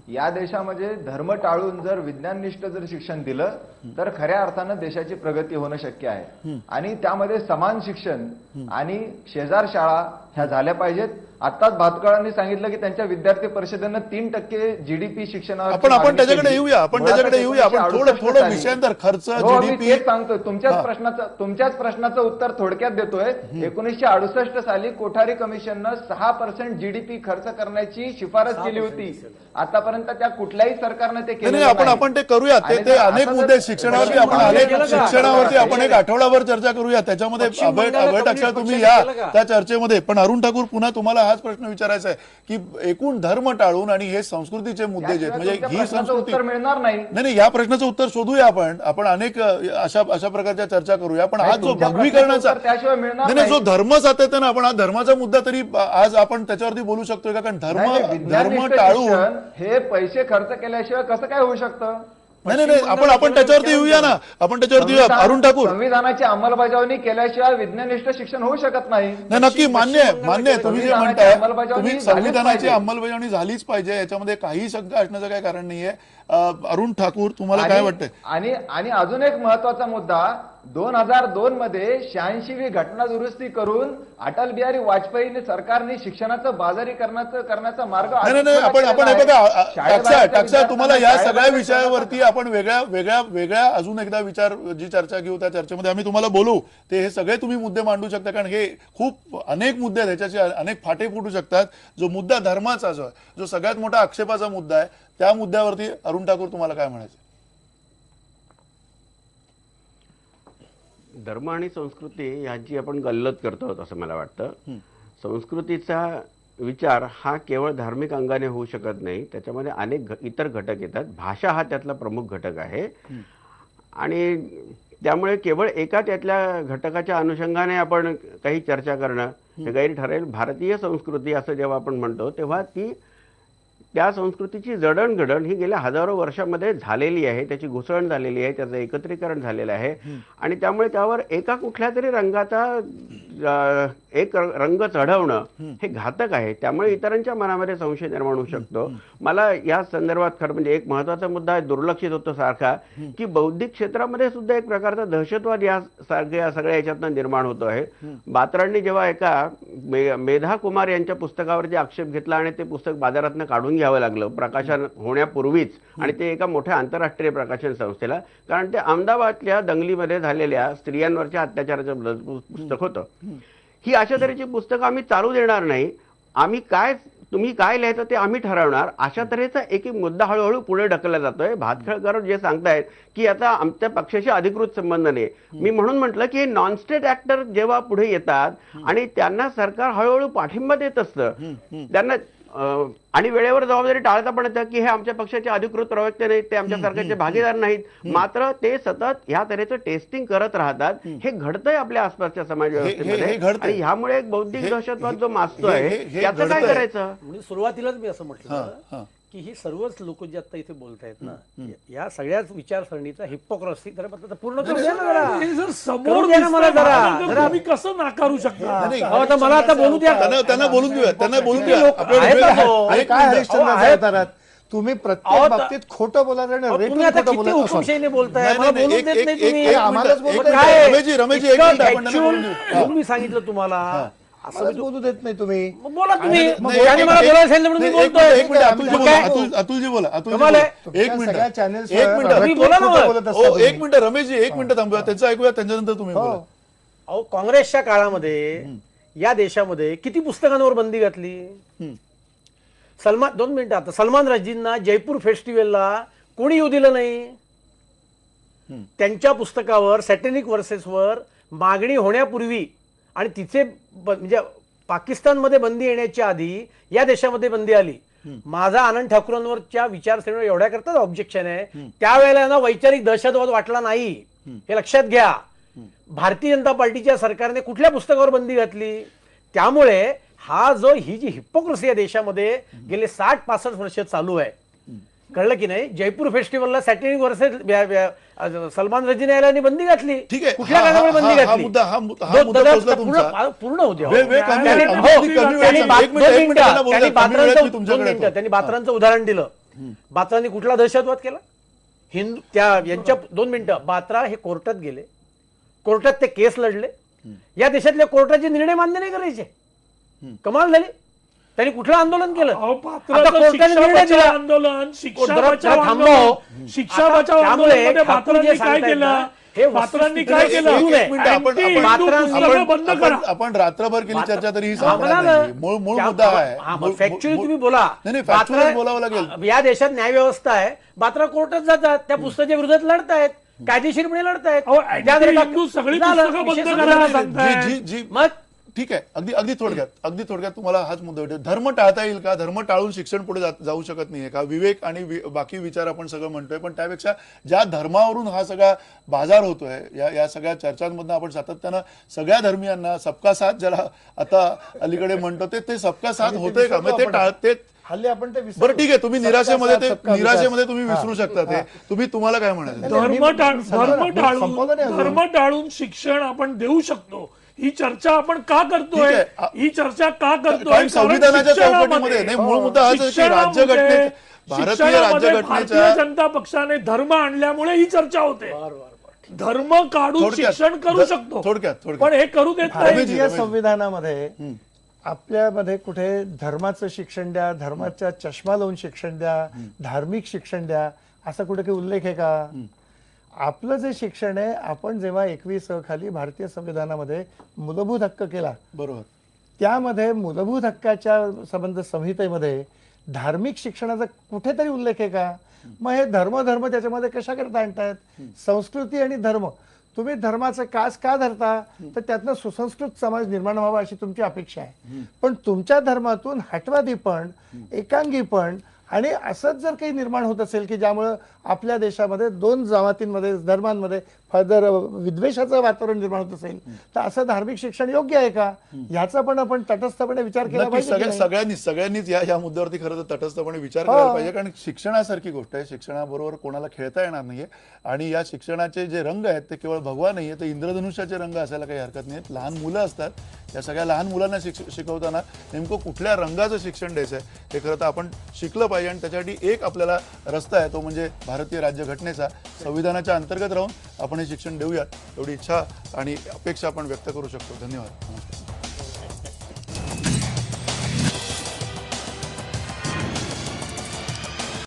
या देशामध्ये धर्म टाळून जर विज्ञाननिष्ठ जर शिक्षण दिलं तर खऱ्या अर्थानं देशाची प्रगती होणं शक्य आहे. आणि त्यामध्ये समान शिक्षण आणि शेजार शाळा ह्या झाल्या पाहिजेत. आताच भातकळांनी सांगितलं की त्यांच्या विद्यार्थी परिषदेनं 3% जीडीपी शिक्षणावर आपण त्याच्याकडे येऊया, आपण थोडं विषयांतर खर्च जीडीपी तेच सांगतोय. तुमच्याच प्रश्नाचं उत्तर थोडक्यात देतोय. 1968 साली कोठारी कमिशननं 6% जीडीपी खर्च करण्याची शिफारस केली होती. आतापर्यंत त्या कुठल्याही सरकारनं ते केलं नाही, आपण ते करूया. ते अनेक मुद्दे शिक्षणावरती आपण एक आठवडाभर चर्चा करूया. त्याच्यामध्ये अभय टाकसाळ तुम्ही या त्या चर्चेमध्ये. पण अरुण ठाकूर, पुन्हा तुम्हाला हाच प्रश्न विचारायचा आहे की एकूण धर्म टाळून आणि हे संस्कृतीचे मुद्दे जे आहेत, म्हणजे ही संस्कृती उत्तर मिळणार नाही. नाही, या प्रश्नाचं उत्तर शोधूया आपण अनेक अशा प्रकारच्या चर्चा करूया. पण आज जो भगवीकरणाचा त्याशिवाय मिळणार नाही, जो धर्म सातत्यानं आपण हा धर्माचा मुद्दा तरी आज आपण त्याच्यावरती बोलू शकतोय का? कारण धर्म टाळून हे पैसे खर्च केल्याशिवाय कसं काय होऊ शकतं? नाही, आपण त्याच्यावरती येऊया ना, आपण त्याच्यावरती येऊया. अरुण ठाकूर, संविधानाची अंमलबजावणी केल्याशिवाय विज्ञाननिष्ठ शिक्षण होऊ शकत नाही. नक्की मान्य आहे. तुम्ही जे म्हणताय, अंमलबजावणी तुम्ही झालीच संविधानाची पाहिजे. अंमलबजावणी झालीच पाहिजे, याच्यामध्ये काही शंका असण्याचं काही कारण नाहीये. अरुण ठाकूर, तुम्हाला काय वाटतंय? आणि अजून एक महत्वाचा मुद्दा, 2002 मध्ये 86वी घटना दुरुस्ती करून अटल बिहारी वाजपेयी सरकारने शिक्षणाचं बाजारीकरणाचा मार्ग नाही, आपण हे बघा टाकसाळ, तुम्हाला या सगळ्या विषयावरती आपण वेगळ्या अजून एकदा जी चर्चा घेऊ त्या चर्चेमध्ये आम्ही तुम्हाला बोलू. हे सगळे तुम्ही मुद्दे मांडू शकता, कारण हे खूप अनेक मुद्दे आहेत, ह्याच्याचे अनेक फाटे फुटू शकतात. जो मुद्दा धर्माचा जो सगळ्यात मोठा आक्षेपाचा मुद्दा आहे, त्या मुद्द्यावरती अरुण ठाकूर तुम्हाला काय म्हणायचं? धर्म आणि संस्कृती ह्यांची आपण गल्लत करतो आहोत असं मला वाटतं. संस्कृतीचा विचार हा केवळ धार्मिक अंगाने होऊ शकत नाही, त्याच्यामध्ये अनेक इतर घटक येतात. भाषा हा त्यातला प्रमुख घटक आहे आणि त्यामुळे केवळ एका त्यातल्या घटकाच्या अनुषंगाने आपण काही चर्चा करणं हे गैर ठरेल. भारतीय संस्कृती असं जेव्हा आपण म्हणतो तेव्हा त्या संस्कृतीची जडणघडण ही गेल्या हजारो वर्षामध्ये झालेली आहे, त्याची घुसळण झालेली आहे, त्याचं एकत्रीकरण झालेलं आहे आणि त्यामुळे त्यावर एका कुठल्या तरी रंगाचा एक रंग चढवणं हे घातक आहे. त्यामुळे इतरांच्या मनामध्ये संशय निर्माण होऊ शकतो. मला या संदर्भात खरं म्हणजे एक महत्वाचा मुद्दा दुर्लक्षित होतो सारखा, की बौद्धिक क्षेत्रामध्ये सुद्धा एक प्रकारचा दहशतवाद या सगळ्या याच्यातनं निर्माण होतो आहे. बात्रांनी जेव्हा एका मेधा कुमार यांच्या पुस्तकावरती आक्षेप घेतला आणि ते पुस्तक बाजारातनं काढून घ्यावं लागलं प्रकाशन होण्यापूर्वीच, आणि ते एका मोठ्या आंतरराष्ट्रीय प्रकाशन संस्थेला, कारण ते अहमदाबादच्या दंगलीमध्ये झालेल्या स्त्रियांवरच्या अत्याचाराचं पुस्तक होतं. ही अशा तऱ्हेची पुस्तकं आम्ही चालू देणार नाही, तुम्ही काय लिहायचं ते आम्ही ठरवणार, अशा तऱ्हेचा एक मुद्दा हळूहळू पुढे ढकलला जातोय. भातखळकर जे सांगतायत की आता आमच्या पक्षाशी अधिकृत संबंध नाही, मी म्हणून म्हटलं की हे नॉन स्टेट ऍक्टर जेव्हा पुढे येतात आणि त्यांना सरकार हळूहळू पाठिंबा देत असतं, त्यांना आणि वेळेवर जबाबदारी टाळता पण येतं की हे आमच्या पक्षाचे अधिकृत प्रवक्ते नाहीत, ते आमच्या सरकारचे भागीदार नाहीत, मात्र ते सतत ह्या तऱ्हेचं टेस्टिंग करत राहतात. हे घडतंय आपल्या आसपासच्या समाज व्यवस्थेमध्ये आणि ह्यामुळे एक बौद्धिक दहशतवाद जो माजतोय त्याचं काय करायचं? म्हणजे सुरुवातीलाच मी असं म्हटलं की ही सर्वच लोक जे आता इथे बोलतायत ना, या सगळ्याच विचारसरणीचा हिपोक्रसी पूर्ण करू द्या ना जरा. हे जर समोर करू द्या ना मला जरा. दिसतं, तुम्ही कसं नाकारू शकता? आता मला आता बोलू द्या. त्यांना बोलून देऊया. काय हरिश्चंद्र, तुम्ही प्रत्येक बाबतीत खोटं बोलायचं आणि तुम्ही रेटून आता खोटं किती बोलत असाल. हुकूमशाहीने बोलताय, मला नाही, बोलू एक- देत एक- नाही एक- तुम्ही. एक- आम्हालाच एक- बोलू एक- द्या. रमेशजी, एक मिनिट आपण त्यांना बोलून देऊ. मी सांगितलं तुम्हाला असं आम्हालाच बोलू देत नाही तुम्ही. मग बोला तुम्ही. नाही, मग एक- त्याने मला एक- बोलायला सांगितलं म्हणून मी नाही, एक बोलतोय. मिनिट, अतुलजी मग बोला, काय? अतुलजी बोला, कमाल आहे. एक तुमच्या मिनिट सगळ्या चॅनल्स एक मिनिट तुम्ही बोला ना मग. बोलत असता तुम्ही. एक मिनिट रमेशजी, एक मिनिट थांबूया, त्यांचं ऐकूया, त्यांच्यानंतर तुम्ही बोला. अहो, काँग्रेसच्या काळामध्ये या देशामध्ये किती पुस्तकांवर बंदी घातली? 2 मिनिटं आता सलमान रश्दींना जयपूर फेस्टिवलला कोणी येऊ दिलं नाही. त्यांच्या पुस्तकावर सॅटेनिक वर्सेसवर मागणी होण्यापूर्वी आणि तिचे म्हणजे पाकिस्तानमध्ये बंदी येण्याच्या आधी या देशामध्ये बंदी आली. माझा आनंद ठाकूरांवरच्या विचारसरणीवर एवढ्या करताच ऑब्जेक्शन आहे. त्यावेळेला यांना वैचारिक दहशतवाद वाटला नाही, हे लक्षात घ्या. भारतीय जनता पार्टीच्या सरकारने कुठल्या पुस्तकावर बंदी घातली? त्यामुळे ही जी हिपोक्रेसी या देशामध्ये गेले 60-65 वर्ष चालू आहे, कळलं की नाही? जयपूर फेस्टिवलला सॅटेनिक वर्सेस सलमान रजीने यायला बंदी घातली. ठीक आहे. कुठल्या कारणामुळे बंदी हा घातली? मुद्दा पोहोचला तुमचा. पूर्ण होते. वेळ कमी आहे. अगदी कमी वेळ आहे. एक मिनिट त्यांना बोलू द्या. कमी वेळात मी तुमच्याकडे येतो. त्यांनी बात्रांचं उदाहरण दिलं. बात्रांनी कुठला दहशतवाद केला? हिंदू यांच्या 2 मिनिटं. बात्रा हे कोर्टात गेले, कोर्टात ते केस लढले. या देशातल्या कोर्टाचे निर्णय मान्य नाही करायचे. कमाल झाली. त्यांनी कुठलं आंदोलन केलं? अहो, आता पात्राचं कोर्टाने शिक्षा निर्णय दिला. बचाव आंदोलन, शिक्षा जरा बचाव थांबव. आंदोलन, शिक्षा आता बचाव त्यामुळे आंदोलनामध्ये ठाकूर जे पात्रांनी काय सांगतायत केलं? ना, हे पात्रांनी काय वस्तुस्थिती केलं? सुरू आहे. एक मिनिट, आपण पुस्तकं बंद करा. आपण रात्रभर केली चर्चा तरी ही हा, संपणार म्हणाल. नाही. मूळ मुद्दा आहे. फॅक्च्युअली तुम्ही बोला. नाही, factually बोलावं लागेल. या देशात न्यायव्यवस्था आहे. बात्रा कोर्टात जातात, त्या पुस्तकाच्या विरोधात लढतायत, कायदेशीरपणे लढतायत. अहो, त्या जर का- हिंदू सगळी झालं, पुस्तकं विषय बंद संपला. करायला सांगताय. जी मग ठीक आहे. अगदी थोडक्यात तुम्हाला हाच मुद्दा वाटतो. धर्म टाळता येईल का? धर्म टाळून शिक्षण पुढे जाऊ शकत नाहीये का? विवेक आणि बाकी विचार आपण सगळं म्हणतोय, पण त्यापेक्षा ज्या धर्मावरून हा सगळा बाजार होतोय, या सगळ्या चर्चांमधनं आपण सातत्यानं सगळ्या धर्मियांना सबका साथ ज्याला आता अलीकडे म्हणतो ते सबका साथ होतोय का? मग ते टाळते. हल्ली आपण ते विसरलो. बरं ठीक आहे, तुम्ही सबका साथ, सबका विकास. निराशेमध्ये तुम्ही हा. विसरू शकता ते. तुम्हाला काय म्हणायचं? संपवलं नाही अजून. धर्म टाळून शिक्षण आपण देऊ शकतो. ही चर्चा आपण का करतोय? ठीक आहे. ही चर्चा का करतोय? कारण संविधानाच्या शिक्षणामध्ये- चौकटीमध्ये नाही, मूळ मुद्दा हाच आहे की शिक्षणामध्ये- भारतीय शिक्षणामध्ये राज्यघटनेच्या भारतीय जनता पक्षाने धर्म आणल्यामुळे ही चर्चा होते. धर्म काढून थोडक्यात- शिक्षण करू शकतो, थोडक्यात पण हे करू देत नाही. भारतीय संविधानामध्ये आपल्यामध्ये कुठे धर्माचं शिक्षण द्या, धर्माचा चष्मा लावून शिक्षण द्या, धार्मिक शिक्षण द्या, असा कुठे काही उल्लेख आहे का? आपलं जे शिक्षण आहे, आपण जेव्हा 21 खाली भारतीय संविधानामध्ये मूलभूत हक्क केला, बरोबर. त्यामध्ये मूलभूत हक्काच्या संबंध संहितेमध्ये धार्मिक शिक्षणाचा कुठेतरी उल्लेख आहे का? मग हे धर्म त्याच्यामध्ये कशा करता आणतायत? संस्कृती आणि धर्म. तुम्ही धर्माचं कास का धरता? तर त्यातनं सुसंस्कृत समाज निर्माण व्हावा अशी तुमची अपेक्षा आहे. पण तुमच्या धर्मातून हटवादीपण, एकांगीपण आणि असंच जर काही निर्माण होत असेल की ज्यामुळं आपल्या देशामध्ये 2 जमातींमध्ये, धर्मांमध्ये जर विद्वेषाचं वातावरण निर्माण होत असेल, तर असं धार्मिक शिक्षण योग्य आहे का? ह्याचा पण आपण तटस्थपणे विचार केला नक्कीच पाहिजे की नाही? सगळ्यांनीच या मुद्द्यावरती खरं तर तटस्थपणे विचार करायला पाहिजे. कारण शिक्षणासारखी गोष्ट आहे, शिक्षणाबरोबर कोणाला खेळता येणार नाहीये. आणि या शिक्षणाचे जे रंग आहेत ते केवळ भगवा नाहीये, तर इंद्रधनुष्याचे रंग असायला काही हरकत नाहीत. लहान मुलं असतात, या सगळ्या लहान मुलांना शिकवताना नेमकं कुठल्या रंगाचं शिक्षण द्यायचं आहे हे खरं तर आपण शिकलं पाहिजे. आणि त्याच्यासाठी एक आपल्याला रस्ता आहे, तो म्हणजे भारतीय राज्यघटनेचा. संविधानाच्या अंतर्गत राहून आपण हे शिक्षण देऊयात, एवढी इच्छा आणि अपेक्षा आपण व्यक्त करू शकतो. धन्यवाद. नमस्कार.